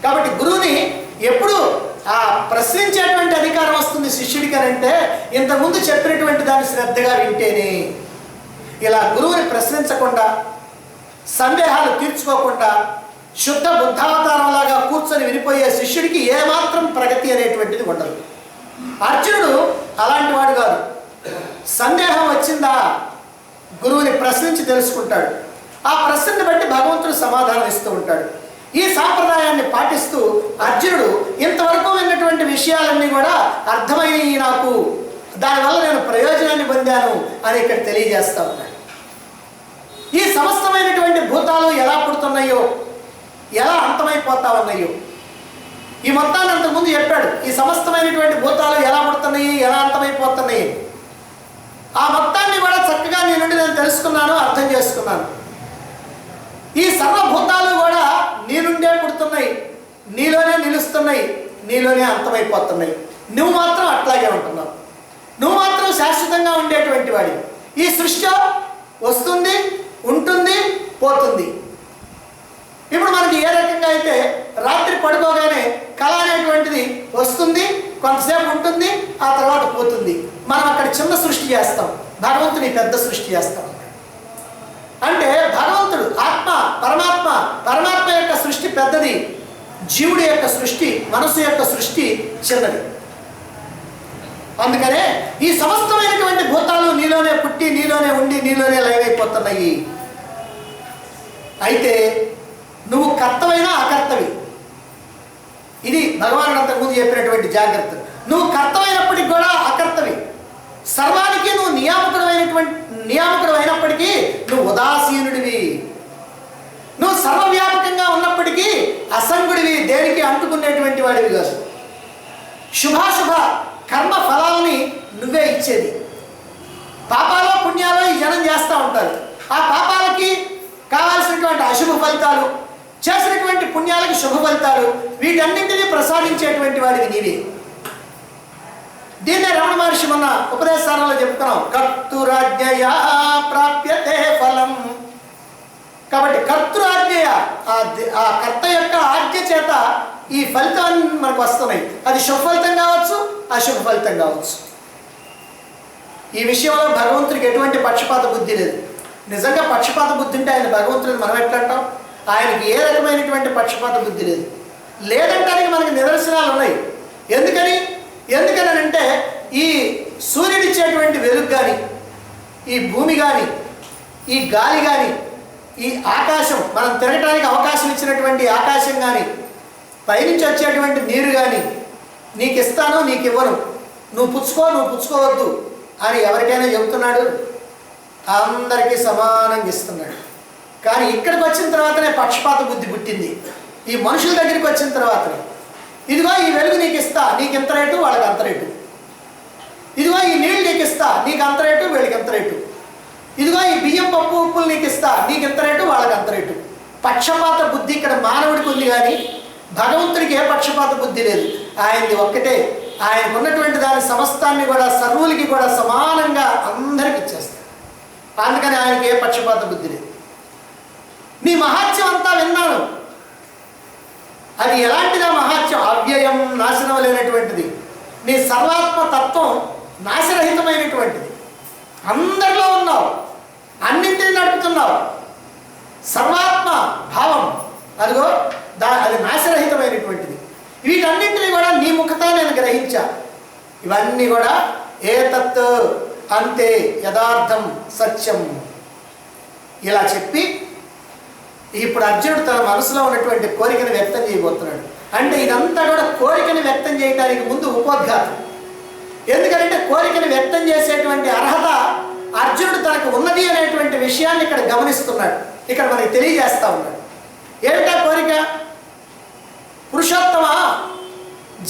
కాబట్టి గురువుని ఎప్పుడు ఆ ప్రశ్నించేటువంటి అధికారం వస్తుంది శిష్యుడికి అని అంటే ఇంతకుముందు చెప్పినటువంటి దాన్ని శ్రద్ధగా వింటేనే. ఇలా గురువుని ప్రశ్నించకుండా, సందేహాలు తీర్చుకోకుండా శుద్ధ బుద్ధావతారంలాగా కూర్చొని వినిపోయే శిష్యుడికి ఏమాత్రం ప్రగతి అనేటువంటిది ఉండదు. అర్జునుడు అలాంటి వాడు కాదు. సందేహం వచ్చిందా గురువుని ప్రశ్నించి తెలుసుకుంటాడు. ఆ ప్రశ్నని బట్టి భగవంతుడు సమాధానం ఇస్తూ ఉంటాడు. ఈ సాంప్రదాయాన్ని పాటిస్తూ అర్జునుడు ఇంతవరకు విన్నటువంటి విషయాలన్నీ కూడా అర్థమైనవి నాకు, దానివల్ల నేను ప్రయోజనాన్ని పొందాను అని ఇక్కడ తెలియజేస్తూ ఉన్నాడు. ఈ సమస్తమైనటువంటి భూతాలు ఎలా పుడుతున్నాయో, ఎలా అంతమైపోతా ఉన్నాయో, ఈ మొత్తాన్ని అంతకుముందు చెప్పాడు. ఈ సమస్తమైనటువంటి భూతాలు ఎలా పుడుతున్నాయి, ఎలా అంతమైపోతున్నాయి, ఆ మొత్తాన్ని కూడా చక్కగా నీ నుండి నేను తెలుసుకున్నాను, అర్థం చేసుకున్నాను. ఈ సర్వభూతాలు కూడా నీ నుండే పుడుతున్నాయి, నీలోనే నిలుస్తున్నాయి, నీలోనే అంతమైపోతున్నాయి. నువ్వు మాత్రం అట్లాగే ఉంటున్నావు. నువ్వు మాత్రం శాశ్వతంగా ఉండేటువంటి వాడి. ఈ సృష్టి వస్తుంది, ఉంటుంది, పోతుంది. ఇప్పుడు మనకి ఏ రకంగా అయితే రాత్రి పడుకోగానే కళ అనేటువంటిది వస్తుంది, కొంతసేపు ఉంటుంది, ఆ తర్వాత పోతుంది. మనం అక్కడ చిన్న సృష్టి చేస్తాం, భగవంతుని పెద్ద సృష్టి చేస్తాం. అంటే భగవంతుడు ఆత్మ, పరమాత్మ యొక్క సృష్టి పెద్దది, జీవుడి యొక్క సృష్టి, మనసు యొక్క సృష్టి చిన్నది. అందుకనే ఈ సమస్తమైనటువంటి భూతాలు నీలోనే పుట్టి, నీలోనే ఉండి, నీలోనే లయమైపోతున్నాయి. అయితే నువ్వు కర్తవైనా అకర్తవి. ఇది భగవానుడు అంతకుముందు చెప్పినటువంటి జాగ్రత్త. నువ్వు కర్తవైనప్పటికీ కూడా అకర్తవి. సర్వానికి నువ్వు నియామకుడు అయినప్పటికీ నువ్వు ఉదాసీనుడివి. నువ్వు సర్వవ్యాపకంగా ఉన్నప్పటికీ అసంగుడివి, దేనికి అంటుకునేటువంటి వాడివి కాదు. శుభాశుభ కర్మ ఫలాలని నువ్వే ఇచ్చేది. పాపాలో పుణ్యాలో ఈ జనం చేస్తూ ఉంటారు. ఆ పాపాలకి కావాల్సినటువంటి అశుభ ఫలితాలు, చేసినటువంటి పుణ్యాలకి శుభ ఫలితాలు, వీటన్నింటినీ ప్రసాదించేటువంటి వాడివి నీవే. దీన్నే రమణ మహర్షి మొన్న ఉపదేశాలలో చెప్తున్నాం, కర్తురాజ్ఞయా ప్రాప్యతే ఫలం. కాబట్టి కర్తురాజ్ఞయ, ఆ కర్త యొక్క ఆజ్ఞ చేత ఈ ఫలితాన్ని మనకు వస్తున్నాయి. అది శుభ ఫలితం కావచ్చు, అశుభ ఫలితం కావచ్చు. ఈ విషయంలో భగవంతుడికి ఎటువంటి పక్షపాత బుద్ధి లేదు. నిజంగా పక్షపాత బుద్ధి ఉంటే ఆయన భగవంతుడిని మనం ఎట్లా అంటాం? ఆయనకి ఏ రకమైనటువంటి పక్షపాత బుద్ధి లేదు. లేదంటానికి మనకి నిదర్శనాలు ఉన్నాయి. ఎందుకని అంటే ఈ సూర్యుడిచ్చేటువంటి వెలుగు కానీ, ఈ భూమి కానీ, ఈ గాలి కానీ, ఈ ఆకాశం, మనం తిరగటానికి అవకాశం ఇచ్చినటువంటి ఆకాశం కానీ, పైనుంచి వచ్చేటువంటి నీరు కానీ, నీకు ఇస్తాను, నీకు ఇవ్వను, నువ్వు పుచ్చుకోవద్దు అని ఎవరికైనా చెబుతున్నాడు? అందరికీ సమానంగా ఇస్తున్నాడు. కానీ ఇక్కడికి వచ్చిన తర్వాతనే పక్షపాత బుద్ధి పుట్టింది. ఈ మనుషుల దగ్గరికి వచ్చిన తర్వాతనే, ఇదిగో ఈ వెలుగు నీకు ఇస్తా, నీకు ఎంత రేటు, వాళ్ళకి అంత రేటు. ఇదిగో ఈ నీళ్ళు నీకు ఇస్తా, నీకు అంత రేటు, వీళ్ళకి ఎంత రేటు. ఇదిగో ఈ బియ్యం, పప్పు, ఉప్పులు నీకు ఇస్తా, నీకు ఎంత రేటు, వాళ్ళకి అంత రేటు. పక్షపాత బుద్ధి ఇక్కడ మానవుడికి ఉంది, కానీ భగవంతుడికి ఏ పక్షపాత బుద్ధి లేదు. ఆయనది ఒక్కటే. ఆయనకు ఉన్నటువంటి దాని సమస్తాన్ని కూడా సర్వులకి కూడా సమానంగా అందరికి ఇచ్చేస్తాడు. అందుకని ఆయనకి ఏ పక్షపాత బుద్ధి లేదు. నీ మహాత్యం అంతా విన్నాను. అది ఎలాంటిదా మహాత్యం? అవ్యయం, నాశనం లేనటువంటిది. నీ సర్వాత్మ తత్వం నాశరహితమైనటువంటిది. అందరిలో ఉన్నావు, అన్నింటినీ నడుపుతున్నావు. సర్వాత్మ భావం అదిగో అది నాశరహితమైనటువంటిది. వీటన్నింటినీ కూడా నీ ముఖతా నేను గ్రహించా. ఇవన్నీ కూడా ఏతత్ అంతే యథార్థం సత్యం ఇలా చెప్పి ఇప్పుడు అర్జునుడు తన మనసులో ఉన్నటువంటి కోరికను వ్యక్తం చేయబోతున్నాడు. అంటే ఇదంతా కూడా కోరికను వ్యక్తం చేయడానికి ముందు ఉపోద్ఘాతం. ఎందుకంటే కోరికను వ్యక్తం చేసేటువంటి అర్హత అర్జునుడు తనకు ఉన్నది అనేటువంటి విషయాన్ని ఇక్కడ గమనిస్తున్నాడు. ఇక్కడ మనకి తెలియజేస్తా ఉన్నాడు. ఏమిటా కోరిక? పురుషోత్తమ,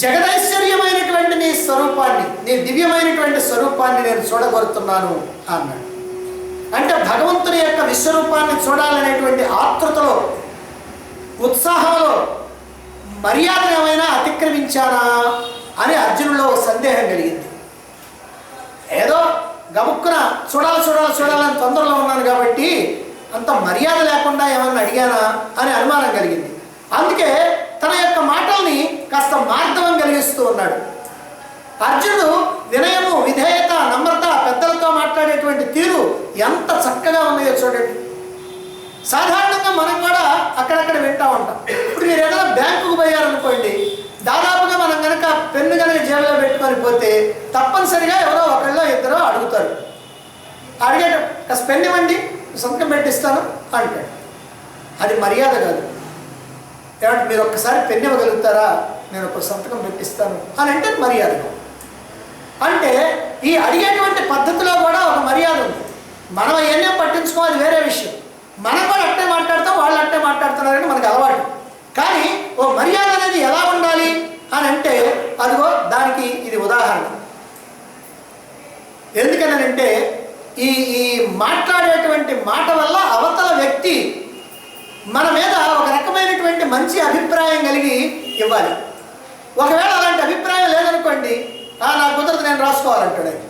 జగదైశ్వర్యమైనటువంటి నీ స్వరూపాన్ని, నీ దివ్యమైనటువంటి స్వరూపాన్ని నేను చూడగోరుతున్నాను అన్నాడు. అంటే భగవంతుని యొక్క విశ్వరూపాన్ని చూడాలనేటువంటి ఆతృతలో, ఉత్సాహంలో మర్యాద ఏమైనా అతిక్రమించానా అని అర్జునుడిలో సందేహం కలిగింది. ఏదో గబుక్కున చూడాలని తొందరలో ఉన్నాను కాబట్టి అంత మర్యాద లేకుండా ఏమన్నా అడిగానా అని అనుమానం కలిగింది. అందుకే తన యొక్క మాటల్ని కాస్త మార్దవం కలిగిస్తూ ఉన్నాడు. అర్జునుడు వినయము, విధేయత, నమ్రత, పెద్దలతో మాట్లాడేటువంటి తీరు ఎంత చక్కగా ఉన్నాయో చూడండి. సాధారణంగా మనం కూడా అక్కడక్కడ వింటూ ఉంటాం. ఇప్పుడు మీరు ఏదైనా బ్యాంకుకు పోయారనుకోండి, దాదాపుగా మనం కనుక పెన్ను కనుక జేబులో పెట్టుకొని పోతే తప్పనిసరిగా ఎవరో ఒకళ్ళో ఇద్దరో అడుగుతారు. అడిగేట కాస్త పెన్ను ఇవ్వండి, సంతకం పెట్టిస్తాను అంటాడు. అది మర్యాద కాదు. ఏమంటే మీరు ఒక్కసారి పెన్ను ఇవ్వగలుగుతారా, నేను ఒక సంతకం పెట్టిస్తాను అని అంటే మర్యాద. అంటే ఈ అడిగేటువంటి పద్ధతిలో కూడా ఒక మర్యాద ఉంది. మనం ఏమేం పట్టించుకోవాలి వేరే విషయం. మనం కూడా అట్టే మాట్లాడతాం, వాళ్ళు అట్టే మాట్లాడుతున్నారని మనకు అలవాటు. కానీ ఓ మర్యాద అనేది ఎలా ఉండాలి అని అంటే అదిగో దానికి ఇది ఉదాహరణ. ఎందుకనంటే ఈ మాట్లాడేటువంటి మాట వల్ల అవతల వ్యక్తి మన మీద ఒక రకమైనటువంటి మంచి అభిప్రాయం కలిగి ఇవ్వాలి. ఒకవేళ అలాంటి అభిప్రాయం లేదనుకోండి, నాకు కుదరదు, నేను రాసుకోవాలంటాడు ఆయన.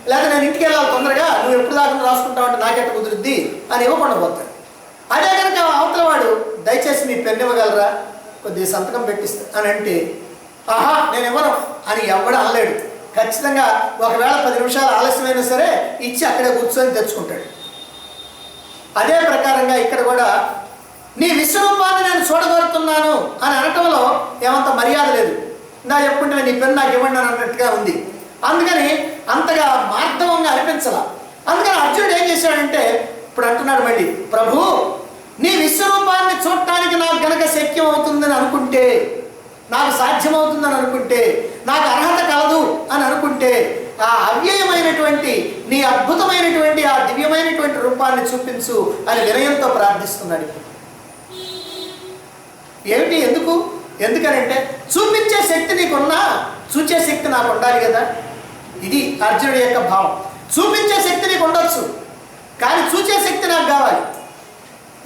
లేదా నేను ఇంటికి వెళ్ళాలి తొందరగా, నువ్వు ఎప్పుడు దాకా రాసుకుంటావు అంటే నాకెట్ట కుదురుద్ది అని ఇవ్వకుండా పోతాడు. అదే కనుక అవతల వాడు దయచేసి మీ పెన్ను ఇవ్వగలరా, కొద్దిగా సంతకం పెట్టిస్తా అని అంటే, ఆహా నేను ఇవ్వను అని ఎవడు అనలేడు. ఖచ్చితంగా ఒకవేళ 10 నిమిషాలు ఆలస్యమైనా సరే ఇచ్చి అక్కడే కూర్చొని తెచ్చుకుంటాడు. అదే ప్రకారంగా ఇక్కడ కూడా నీ విశ్వరూపాన్ని నేను చూడగలుగుతున్నాను అని అనటంలో ఏమంత మర్యాద లేదు. నా చెప్పుకుంటే నీ పెన్ను నాకు ఇవ్వండి అని అన్నట్టుగా ఉంది. అందుకని అంతగా మార్ధవంగా అనిపించాల. అందుకని అర్జునుడు ఏం చేశాడంటే ఇప్పుడు అంటున్నాడు మళ్ళీ, ప్రభు నీ విశ్వరూపాన్ని చూడటానికి నాకు గనక శక్యం అవుతుందని అనుకుంటే, నాకు సాధ్యమవుతుందని అనుకుంటే, నాకు అర్హత కలదు అని అనుకుంటే, ఆ అవ్యయమైనటువంటి నీ అద్భుతమైనటువంటి ఆ దివ్యమైనటువంటి రూపాన్ని చూపించు అని వినయంతో ప్రార్థిస్తున్నాడు. ఏమిటి, ఎందుకనంటే చూపించే శక్తి నీకున్నా చూచే శక్తి నాకు ఉండాలి కదా. ఇది అర్జునుడి యొక్క భావం. చూపించే శక్తి నీకు ఉండొచ్చు, కానీ చూచే శక్తి నాకు కావాలి.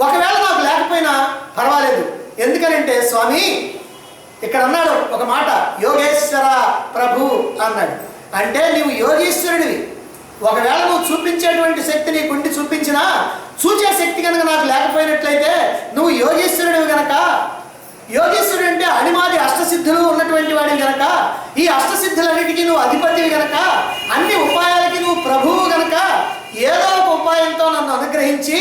ఒకవేళ నాకు లేకపోయినా పర్వాలేదు. ఎందుకనంటే స్వామి ఇక్కడ అన్నాడు ఒక మాట, యోగేశ్వర ప్రభు అన్నాడు. అంటే నీవు యోగీశ్వరుడివి. ఒకవేళ నువ్వు చూపించేటువంటి శక్తి నీకుండి చూపించినా చూచే శక్తి కనుక నాకు లేకపోయినట్లయితే నువ్వు యోగీశ్వరుడివి కనుక, యోగేశ్వరుడు అంటే అనిమాది అష్టసిద్ధులు ఉన్నటువంటి వాడివి గనక, ఈ అష్టసిద్ధులన్నిటికీ నువ్వు అధిపతివి గనక, అన్ని ఉపాయాలకి నువ్వు ప్రభువు గనక, ఏదో ఒక ఉపాయంతో నన్ను అనుగ్రహించి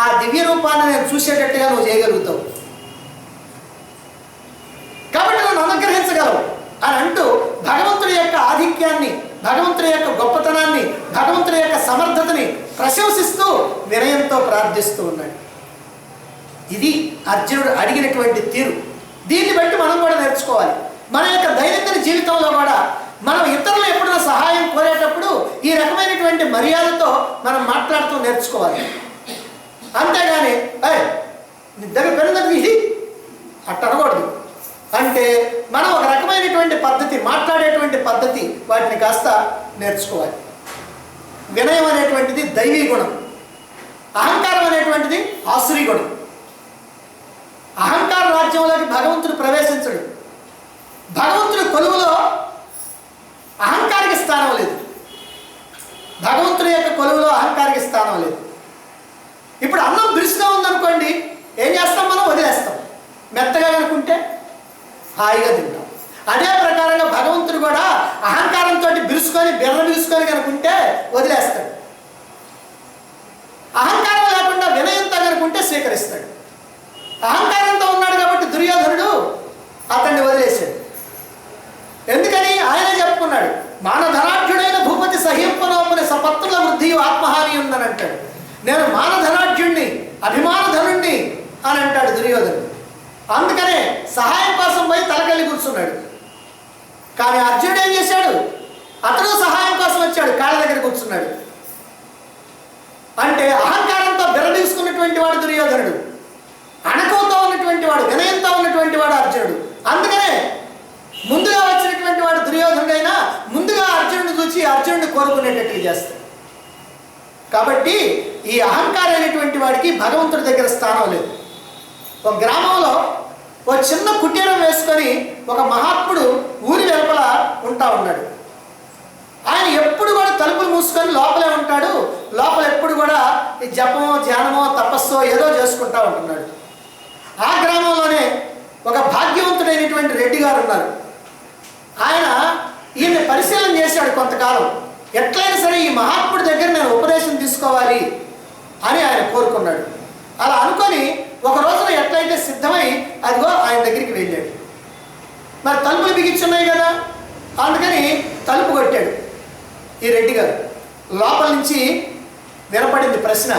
ఆ దివ్య రూపాన్ని నేను చూసేటట్టుగా నువ్వు చేయగలుగుతావు కాబట్టి నన్ను అనుగ్రహించగలవు అని అంటూ భగవంతుడి యొక్క ఆధిక్యాన్ని, భగవంతుడి యొక్క గొప్పతనాన్ని, భగవంతుడి యొక్క సమర్థతని ప్రశంసిస్తూ వినయంతో ప్రార్థిస్తూ ఉన్నాడు. ఇది అర్జునుడు అడిగినటువంటి తీరు. దీన్ని బట్టి మనం కూడా నేర్చుకోవాలి. మన యొక్క దైనందిన జీవితంలో కూడా మనం ఇతరులు ఎప్పుడైనా సహాయం కోరేటప్పుడు ఈ రకమైనటువంటి మర్యాదతో మనం మాట్లాడుతూ నేర్చుకోవాలి. అంతేగాని నీ దగ్గర పెరిగినది ఇది అట్ట అనకూడదు. అంటే మనం ఒక రకమైనటువంటి పద్ధతి, మాట్లాడేటువంటి పద్ధతి, వాటిని కాస్త నేర్చుకోవాలి. వినయం అనేటువంటిది దైవీ గుణం, అహంకారం అనేటువంటిది ఆసురీ గుణం. అహంకార రాజ్యంలోకి భగవంతుడు ప్రవేశించడు. భగవంతుడి కొలువులో అహంకారికి స్థానం లేదు. భగవంతుడి యొక్క కొలువులో అహంకారికి స్థానం లేదు. ఇప్పుడు అన్నం బిరుసుగా ఉందనుకోండి, ఏం చేస్తాం మనం? వదిలేస్తాం. మెత్తగా కనుకుంటే హాయిగా తింటాం. అదే ప్రకారంగా భగవంతుడు కూడా అహంకారంతో బిరుసుకొని కనుకుంటే వదిలేస్తాడు. అహంకారం లేకుండా వినయంతో కనుకుంటే స్వీకరిస్తాడు. అహంకారంతో ఉన్నాడు కాబట్టి దుర్యోధనుడు అతన్ని వదిలేశాడు. ఎందుకని? ఆయనే చెప్పుకున్నాడు, మానధనాఢ్యుడైన భూపతి సహ్యంపనోపని సపత్రుల వృద్ధి ఆత్మహాని ఉందని అంటాడు. నేను మానధనాఢ్యుణ్ణి, అభిమానధనుణ్ణి అని అంటాడు దుర్యోధనుడు. అందుకనే సహాయం కోసం పోయి తలకెళ్ళి కూర్చున్నాడు. కానీ అర్జునుడు ఏం చేశాడు? అతను సహాయం కోసం వచ్చాడు, కాళ్ళ దగ్గర కూర్చున్నాడు. అంటే అహంకారంతో బిర్రదీసుకున్నటువంటి వాడు దుర్యోధనుడు, అణకువతో ఉన్నటువంటి వాడు, వినయంతో ఉన్నటువంటి వాడు అర్జునుడు. అందుకనే ముందుగా వచ్చినటువంటి వాడు దుర్యోధనుడైనా ముందుగా అర్జునుడిని చూసి అర్జునుడిని కోరుకునేటట్టుగా చేస్తాడు. కాబట్టి ఈ అహంకారం అనేటువంటి వాడికి భగవంతుడి దగ్గర స్థానం లేదు. ఒక గ్రామంలో ఒక చిన్న కుటీరం వేసుకొని ఒక మహాత్ముడు ఊరి వెలుపల ఉంటా ఉన్నాడు. ఆయన ఎప్పుడు కూడా తలుపులు మూసుకొని లోపలే ఉంటాడు. లోపల ఎప్పుడు కూడా ఈ జపమో ధ్యానమో తపస్సో ఏదో చేసుకుంటా ఉంటున్నాడు. ఆ గ్రామంలోనే ఒక భాగ్యవంతుడైనటువంటి రెడ్డి గారు ఉన్నారు. ఆయన ఈయన పరిశీలన చేశాడు కొంతకాలం. ఎట్లయినా సరే ఈ మహాత్ముడి దగ్గర నేను ఉపదేశం తీసుకోవాలి అని ఆయన కోరుకున్నాడు. అలా అనుకొని ఒక రోజున ఎట్లయితే సిద్ధమై అదిగో ఆయన దగ్గరికి వెళ్ళాడు. మరి తలుపులు బిగించున్నాయి కదా, అందుకని తలుపు కొట్టాడు ఈ రెడ్డి గారు. లోపల నుంచి వినపడింది ప్రశ్న,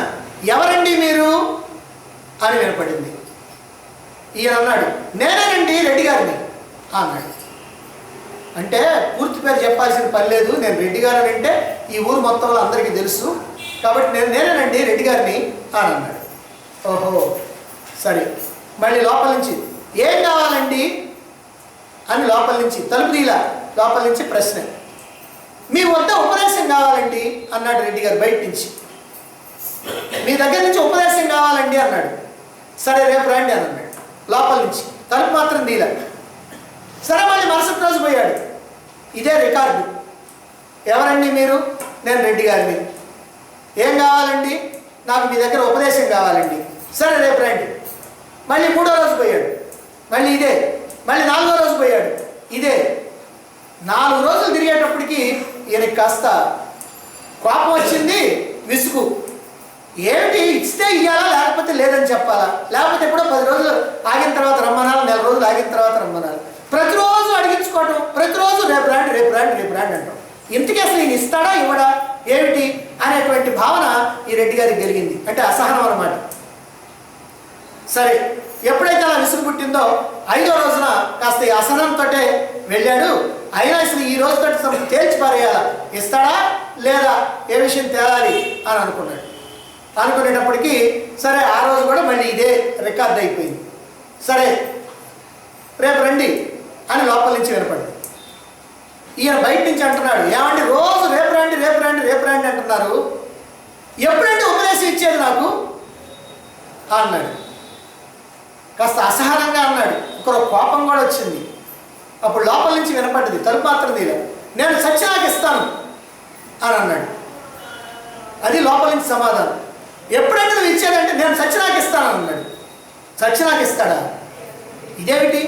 ఎవరండి మీరు అని వినపడింది. ఈయన అన్నాడు, నేనేనండి రెడ్డి గారిని అన్నాడు. అంటే పూర్తి పేరు చెప్పాల్సిన పని లేదు, నేను రెడ్డి గారు అంటే ఈ ఊరు మొత్తంలో అందరికీ తెలుసు కాబట్టి నేనేనండి రెడ్డి గారిని అని అన్నాడు. ఓహో సరే. మళ్ళీ లోపల నుంచి ఏం కావాలండి అని లోపల నుంచి తలుపు తీలా లోపల నుంచి ప్రశ్న, మీ వద్ద ఉపదేశం కావాలండి అన్నాడు రెడ్డి గారు బయట నుంచి. మీ దగ్గర నుంచి ఉపదేశం కావాలండి అన్నాడు. సరే రేపు రండి అని అన్నాడు లోపల నుంచి. తలుపు మాత్రం తీలా. సరే మళ్ళీ మరుసటి రోజు పోయాడు. ఇదే రికార్డు. ఎవరండి మీరు? నేను రెడ్డి గారిని. ఏం కావాలండి? నాకు మీ దగ్గర ఉపదేశం కావాలండి. సరే రేపు రండి. మళ్ళీ 3వ రోజు పోయాడు, మళ్ళీ ఇదే. మళ్ళీ 4వ రోజు పోయాడు, ఇదే. 4 రోజులు తిరిగేటప్పటికి ఈయనకి కాస్త కోపం వచ్చింది, విసుగు. ఏమిటి, ఇస్తే ఇయ్యాలా లేకపోతే లేదని చెప్పాలా? లేకపోతే ఎప్పుడో 10 రోజులు ఆగిన తర్వాత రమ్మనాలి, 4 రోజులు ఆగిన తర్వాత రమ్మనాలి. ప్రతిరోజు అడిగించుకోవటం, ప్రతిరోజు రేపు రాండి రేపు రాండి రేపు రాండి అంటాం. ఇంతకీ అసలు ఈయన ఇస్తాడా ఇవ్వడా ఏమిటి అనేటువంటి భావన ఈ రెడ్డి గారికి కలిగింది. అంటే అసహనం అన్నమాట. సరే, ఎప్పుడైతే అలా విసుగు పుట్టిందో 5వ రోజున కాస్త ఈ అసహనంతో వెళ్ళాడు. అయినా అసలు ఈ రోజుతో తేల్చి పారేయాలా, ఇస్తాడా లేదా, ఏ విషయం తేలాలి అని అనుకున్నాడు. అనుకునేటప్పటికీ సరే ఆ రోజు కూడా మళ్ళీ ఇదే రికార్డ్ అయిపోయింది. సరే రేపు రండి అని లోపల నుంచి వినపడింది. ఈయన బయట నుంచి అంటున్నాడు, ఏమండి రోజు రేపు రండి రేపు రండి రేపు రండి అంటున్నారు, ఎప్పుడంటే ఉపదేశం ఇచ్చేది నాకు అన్నాడు. కాస్త అసహనంగా అన్నాడు. ఒక కోపం కూడా వచ్చింది. అప్పుడు లోపల నుంచి వినపడ్డది, తలుపు మాత్రం తీయలేదు. నేను సత్యనాకి ఇస్తాను అని అన్నాడు. అది లోపల నుంచి సమాధానం. ఎప్పుడైతే నువ్వు ఇచ్చాడంటే నేను సత్యనాకి ఇస్తాను అన్నాడు. సత్యనాకి ఇస్తాడా, ఇదేమిటి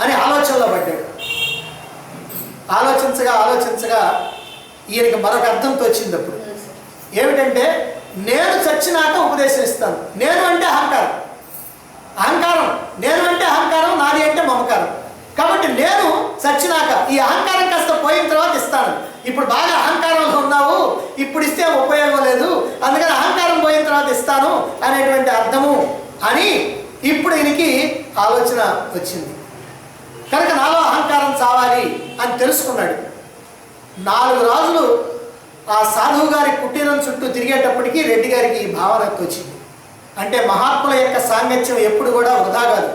అని ఆలోచనలో పడ్డాడు. ఆలోచించగా ఆలోచించగా ఈయనకి మరొక అర్థంతో వచ్చింది. అప్పుడు ఏమిటంటే, నేను చచ్చినాక ఉపదేశం ఇస్తాను. నేను అంటే అహంకారం, అహంకారం నేను అంటే అహంకారం, నాది అంటే మమకారం. కాబట్టి నేను చచ్చినాక ఈ అహంకారం కాస్త పోయిన తర్వాత ఇస్తాను. ఇప్పుడు బాగా అహంకారంలో ఉన్నావు, ఇప్పుడు ఇస్తే ఉపయోగం లేదు, అందుకని అహంకారం పోయిన తర్వాత ఇస్తాను అనేటువంటి అర్థము అని ఇప్పుడు ఈయనకి ఆలోచన వచ్చింది. కనుక నాలో అహంకారం చావాలి అని తెలుసుకున్నాడు. 4 రోజులు ఆ సాధువు గారి కుటీరం చుట్టూ తిరిగేటప్పటికీ రెడ్డి గారికి ఈ భావన వచ్చింది. అంటే మహాత్ముల యొక్క సాంగత్యం ఎప్పుడు కూడా వృధా కాదు,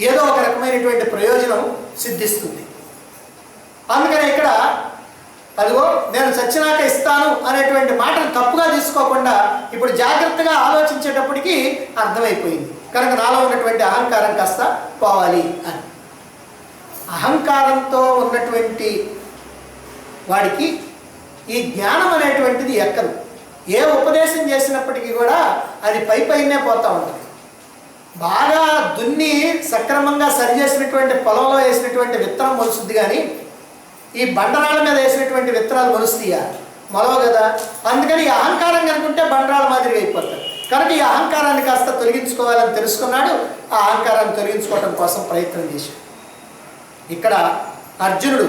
ఏదో ఒక రకమైనటువంటి ప్రయోజనం సిద్ధిస్తుంది. అందుకని ఇక్కడ అదిగో నేను చచ్చినాక ఇస్తాను అనేటువంటి మాటను తప్పుగా తీసుకోకుండా ఇప్పుడు జాగ్రత్తగా ఆలోచించేటప్పటికీ అర్థమైపోయింది. కనుక నాలో ఉన్నటువంటి అహంకారం కాస్త పోవాలి అని. అహంకారంతో ఉన్నటువంటి వాడికి ఈ జ్ఞానం అనేటువంటిది ఎక్కదు. ఏ ఉపదేశం చేసినప్పటికీ కూడా అది పైనే పోతూ ఉంటుంది. బాగా దున్ని సక్రమంగా సరిచేసినటువంటి పొలంలో వేసినటువంటి విత్తనం మొలుస్తుంది, కానీ ఈ బండరాళ్ళ మీద వేసినటువంటి విత్తనాలు మొలుస్తాయా? మొలవు కదా. అందుకని ఈ అహంకారం కనుకుంటే బండరాళ్ళ మాదిరిగా అయిపోతాయి. కనుక ఈ అహంకారాన్ని కాస్త తొలగించుకోవాలని తెలుసుకున్నాడు. ఆ అహంకారాన్ని తొలగించుకోవడం కోసం ప్రయత్నం చేశాడు. ఇక్కడ అర్జునుడు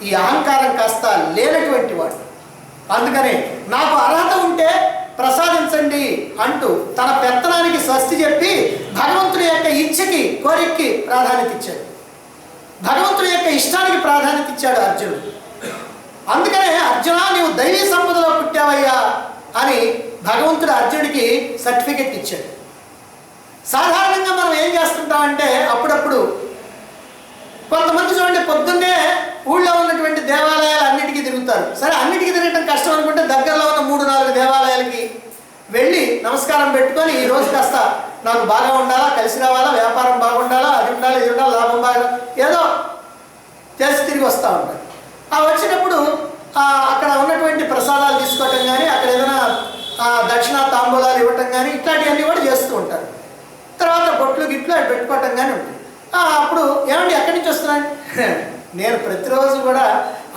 ఈ అహంకారం కాస్త లేనటువంటి వాడు. అందుకనే నాకు అర్హత ఉంటే ప్రసాదించండి అంటూ తన పెత్తనానికి స్వస్తి చెప్పి భగవంతుడి యొక్క ఇచ్ఛకి, కోరికకి ప్రాధాన్యత ఇచ్చాడు. భగవంతుడి యొక్క ఇష్టానికి ప్రాధాన్యత ఇచ్చాడు అర్జునుడు. అందుకనే అర్జున నీవు దైవీ సంపదలో పుట్టావయ్యా అని భగవంతుడు అర్జునుడికి సర్టిఫికెట్ ఇచ్చాడు. సాధారణంగా మనం ఏం చేస్తుంటామంటే అప్పుడప్పుడు కొంతమంది చూడండి, పొద్దున్నే ఊళ్ళో ఉన్నటువంటి దేవాలయాలు అన్నిటికీ తిరుగుతారు. సరే అన్నిటికీ తిరగడం కష్టం అనుకుంటే దగ్గరలో ఉన్న 3-4 దేవాలయాలకి వెళ్ళి నమస్కారం పెట్టుకొని ఈ రోజు కాస్త నాకు బాగా ఉండాలా, కలిసి రావాలా, వ్యాపారం బాగుండాలా, అది ఉండాలి ఇది ఉండాలి, లాభం బాగా ఏదో చేసి తిరిగి వస్తూ ఉంటారు. ఆ వచ్చినప్పుడు అక్కడ ఉన్నటువంటి ప్రసాదాలు తీసుకోవటం కానీ, అక్కడ ఏదైనా దక్షిణ తాంబూలాలు ఇవ్వటం కానీ ఇట్లాంటివన్నీ కూడా చేస్తూ ఉంటారు. తర్వాత బొట్లు గిట్లు అవి పెట్టుకోవటం కానీ ఉంటుంది. అప్పుడు ఏమండి ఎక్కడి నుంచి వస్తున్నాను, నేను ప్రతిరోజు కూడా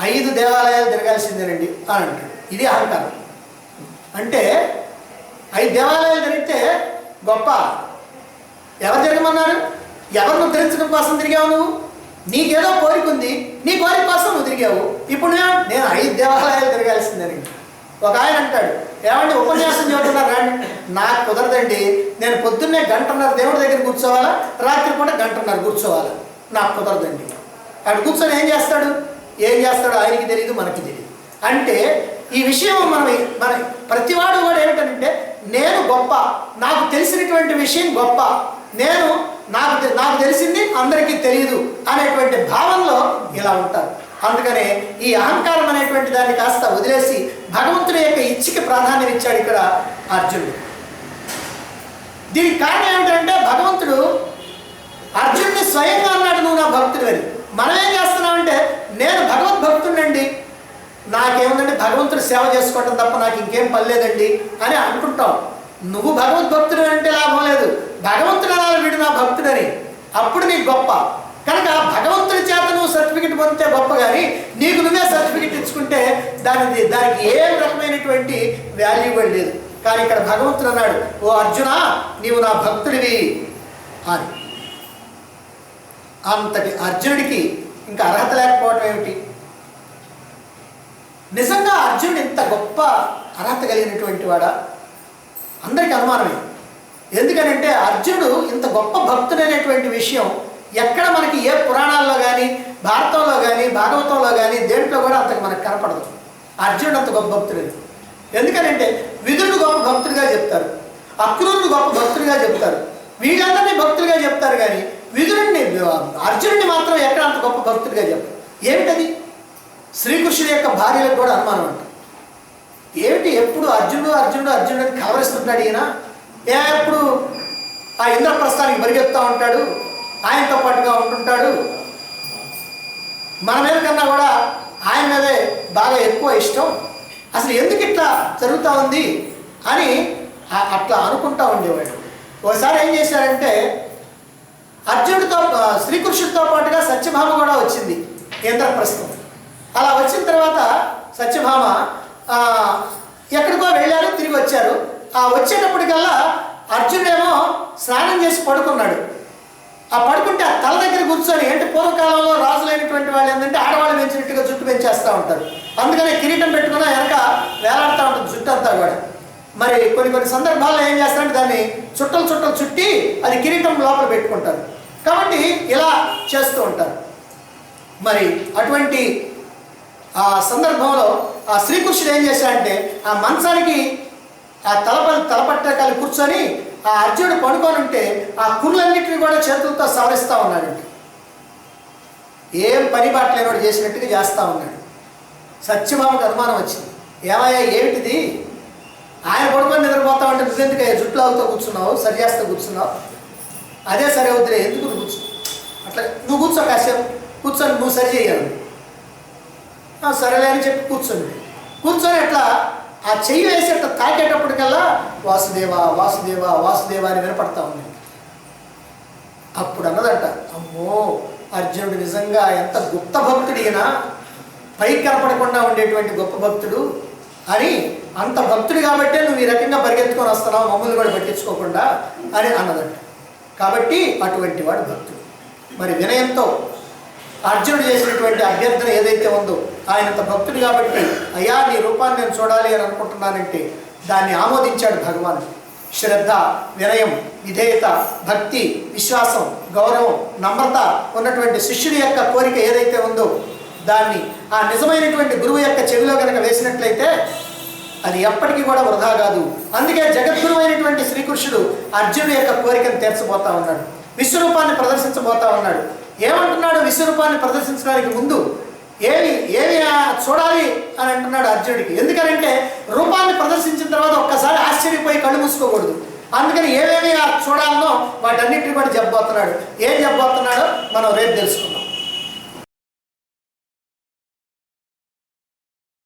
5 దేవాలయాలు తిరగాల్సిందేనండి అని అంటాడు. ఇది అహంకారం. అంటే 5 దేవాలయాలు తిరిగితే గొప్ప. ఎవరు తిరగమన్నారు? ఎవరు నువ్వు తిరించడం కోసం తిరిగావు? నువ్వు నీకేదో కోరిక ఉంది, నీ కోరిక కోసం నువ్వు తిరిగావు. ఇప్పుడు నేను 5 దేవాలయాలు తిరగాల్సిందేనండి. ఒక ఆయన అంటాడు, ఏమంటే ఉపన్యాసం చెబుతున్నారు రండి. నాకు కుదరదండి, నేను పొద్దున్నే 1:30 దేవుడి దగ్గర కూర్చోవాలా, రాత్రి పూట 1:30 కూర్చోవాలా, నాకు కుదరదండి. అక్కడ కూర్చొని ఏం చేస్తాడు ఆయనకి తెలియదు, మనకి తెలియదు. అంటే ఈ విషయం మన ప్రతివాడు కూడా ఏమిటంటే నేను గొప్ప, నాకు తెలిసినటువంటి విషయం గొప్ప, నాకు తెలిసింది అందరికీ తెలియదు అనేటువంటి భావనలో ఇలా ఉంటారు. అందుకనే ఈ అహంకారం అనేటువంటి దాన్ని కాస్త వదిలేసి భగవంతుడి యొక్క ఇచ్ఛకి ప్రాధాన్యం ఇచ్చాడు ఇక్కడ అర్జునుడు. దీనికి కారణం ఏమిటంటే భగవంతుడు అర్జునుడిని స్వయంగా అన్నాడు, నువ్వు నా భక్తుడు అని. మనం ఏం చేస్తున్నామంటే నేను భగవద్భక్తుడండి, నాకేముందండి భగవంతుడి సేవ చేసుకోవటం తప్ప నాకు ఇంకేం పని లేదండి అని అనుకుంటాం. నువ్వు భగవద్భక్తుడు అంటే లాభం లేదు, భగవంతుడు అనాలి వీడు నా భక్తుడని, అప్పుడు నీకు గొప్ప. కనుక భగవంతుడి చేత నువ్వు సర్టిఫికెట్ పొందితే గొప్ప, కానీ నీకు నువ్వే సర్టిఫికెట్ ఇచ్చుకుంటే దానికి ఏ రకమైనటువంటి వాల్యూ కూడా లేదు. కానీ ఇక్కడ భగవంతుడు అన్నాడు, ఓ అర్జున నీవు నా భక్తుడివి అని. అంతటి అర్జునుడికి ఇంకా అర్హత లేకపోవటం ఏమిటి? నిజంగా అర్జునుడు ఇంత గొప్ప అర్హత కలిగినటువంటి వాడా? అందరికీ అనుమానమే. ఎందుకనంటే అర్జునుడు ఇంత గొప్ప భక్తుడైనటువంటి విషయం ఎక్కడ మనకి ఏ పురాణాల్లో కానీ, భారతంలో కానీ, భాగవతంలో కానీ దేంట్లో కూడా అంతకు మనకు కనపడదు అర్జునుడు అంత గొప్ప భక్తుడని. ఎందుకనంటే విదురుడు గొప్ప భక్తుడిగా చెప్తారు, అక్రూరుడు గొప్ప భక్తుడిగా చెప్తారు, వీళ్ళందరినీ భక్తులుగా చెప్తారు, కానీ అర్జునుడిని మాత్రం ఎక్కడ అంత గొప్ప భక్తుడిగా చెప్తారు. ఏమిటది? శ్రీకృష్ణుడి యొక్క భార్యలకు కూడా అనుమానం అంట. ఏమిటి ఎప్పుడు అర్జునుడు అర్జునుడు అర్జునుడు అని కలవరిస్తుంటాడు ఈయన, ఎప్పుడు ఆ ఇంద్రప్రస్థానికి పరిగెత్తుతూ ఉంటాడు, ఆయనతో పాటుగా ఉంటుంటాడు, మన మీద కన్నా కూడా ఆయన మీదే బాగా ఎక్కువ ఇష్టం, అసలు ఎందుకు ఇట్లా జరుగుతూ ఉంది అని అట్లా అనుకుంటూ ఉండేవాడు. ఒకసారి ఏం చేశాడంటే అర్జునుడితో శ్రీకృష్ణుడితో పాటుగా సత్యభామ కూడా వచ్చింది ఇంద్రప్రస్థం. అలా వచ్చిన తర్వాత సత్యభామ ఎక్కడికో వెళ్ళారు, తిరిగి వచ్చారు. ఆ వచ్చేటప్పటికల్లా అర్జునుడేమో స్నానం చేసి పడుకున్నాడు. ఆ పడుకుంటే ఆ తల దగ్గర కూర్చొని, అంటే పూర్వకాలంలో రాజులైనటువంటి వాళ్ళు ఏంటంటే ఆడవాళ్ళు పెంచినట్టుగా జుట్టు పెంచేస్తూ ఉంటారు, అందుకనే కిరీటం పెట్టుకున్నా వెనక వేలాడుతూ ఉంటుంది జుట్టు అంతా కూడా. మరి కొన్ని సందర్భాల్లో ఏం చేస్తారంటే దాన్ని చుట్టలు చుట్టి అది కిరీటం లోపల పెట్టుకుంటారు, కాబట్టి ఇలా చేస్తూ ఉంటారు. మరి అటువంటి ఆ సందర్భంలో ఆ శ్రీకృష్ణుడు ఏం చేశాడంటే ఆ మంచానికి ఆ తలపట్టకాలు కూర్చొని ఆ అర్జునుడు పడుకొని ఉంటే ఆ కుర్లన్నింటినీ కూడా చేతులతో సవరిస్తూ ఉన్నాడండి. ఏం పని బాటలేనోడు చేసినట్టుగా చేస్తూ ఉన్నాడు. సత్యభామకు అనుమానం వచ్చింది, ఏమయ్యా ఏమిటిది, ఆయన పడుకొని నిద్రపోతా ఉంటే నువ్వెందుకు జుట్లు అవుతూ కూర్చున్నావు, సరి చేస్తూ కూర్చున్నావు, అదే సరే వద్దులే ఎందుకు నువ్వు కూర్చో, అట్లా నువ్వు కూర్చో కాసేపు కూర్చొని నువ్వు సరి చేయాలి, సరేలే అని చెప్పి కూర్చొని అట్లా ఆ చెయ్యి వేసి అట్లా తాకేటప్పటికల్లా వాసుదేవ వాసుదేవ వాసుదేవ అని వినపడతా ఉంది. అప్పుడు అన్నదంట, అమ్మో అర్జునుడు నిజంగా ఎంత గుప్త భక్తుడు, ఈయన పైకి కనపడకుండా ఉండేటువంటి గొప్ప భక్తుడు అని, అంత భక్తుడు కాబట్టే నువ్వు ఈ రకంగా పరిగెత్తుకొని వస్తున్నావు మమ్మల్ని కూడా పట్టించుకోకుండా అని అన్నదంట. కాబట్టి అటువంటి వాడు భక్తుడు. మరి వినయంతో అర్జునుడు చేసినటువంటి అభ్యర్థన ఏదైతే ఉందో, ఆయనంత భక్తుడు కాబట్టి అయ్యా నీ రూపాన్ని నేను చూడాలి అని అనుకుంటున్నానంటే దాన్ని ఆమోదించాడు భగవానుడు. శ్రద్ధ, వినయం, విధేయత, భక్తి, విశ్వాసం, గౌరవం, నమ్రత ఉన్నటువంటి శిష్యుడి యొక్క కోరిక ఏదైతే ఉందో దాన్ని ఆ నిజమైనటువంటి గురువు యొక్క చెవిలో కనుక వేసినట్లయితే అది ఎప్పటికీ కూడా వృధా కాదు. అందుకే జగద్గురు అయినటువంటి శ్రీకృష్ణుడు అర్జునుడి యొక్క కోరికను తీర్చబోతా ఉన్నాడు, విశ్వరూపాన్ని ప్రదర్శించబోతా ఉన్నాడు. ఏమంటున్నాడు? విశ్వరూపాన్ని ప్రదర్శించడానికి ముందు ఏమి చూడాలి అని అంటున్నాడు అర్జునుడికి. ఎందుకనంటే రూపాన్ని ప్రదర్శించిన తర్వాత ఒక్కసారి ఆశ్చర్యపోయి కళ్ళు మూసుకోకూడదు. అందుకని ఏమేమి చూడాలనో వాటన్నిటిని కూడా చెప్పబోతున్నాడు. ఏం చెప్పబోతున్నాడో మనం రేపు తెలుసుకుందాం.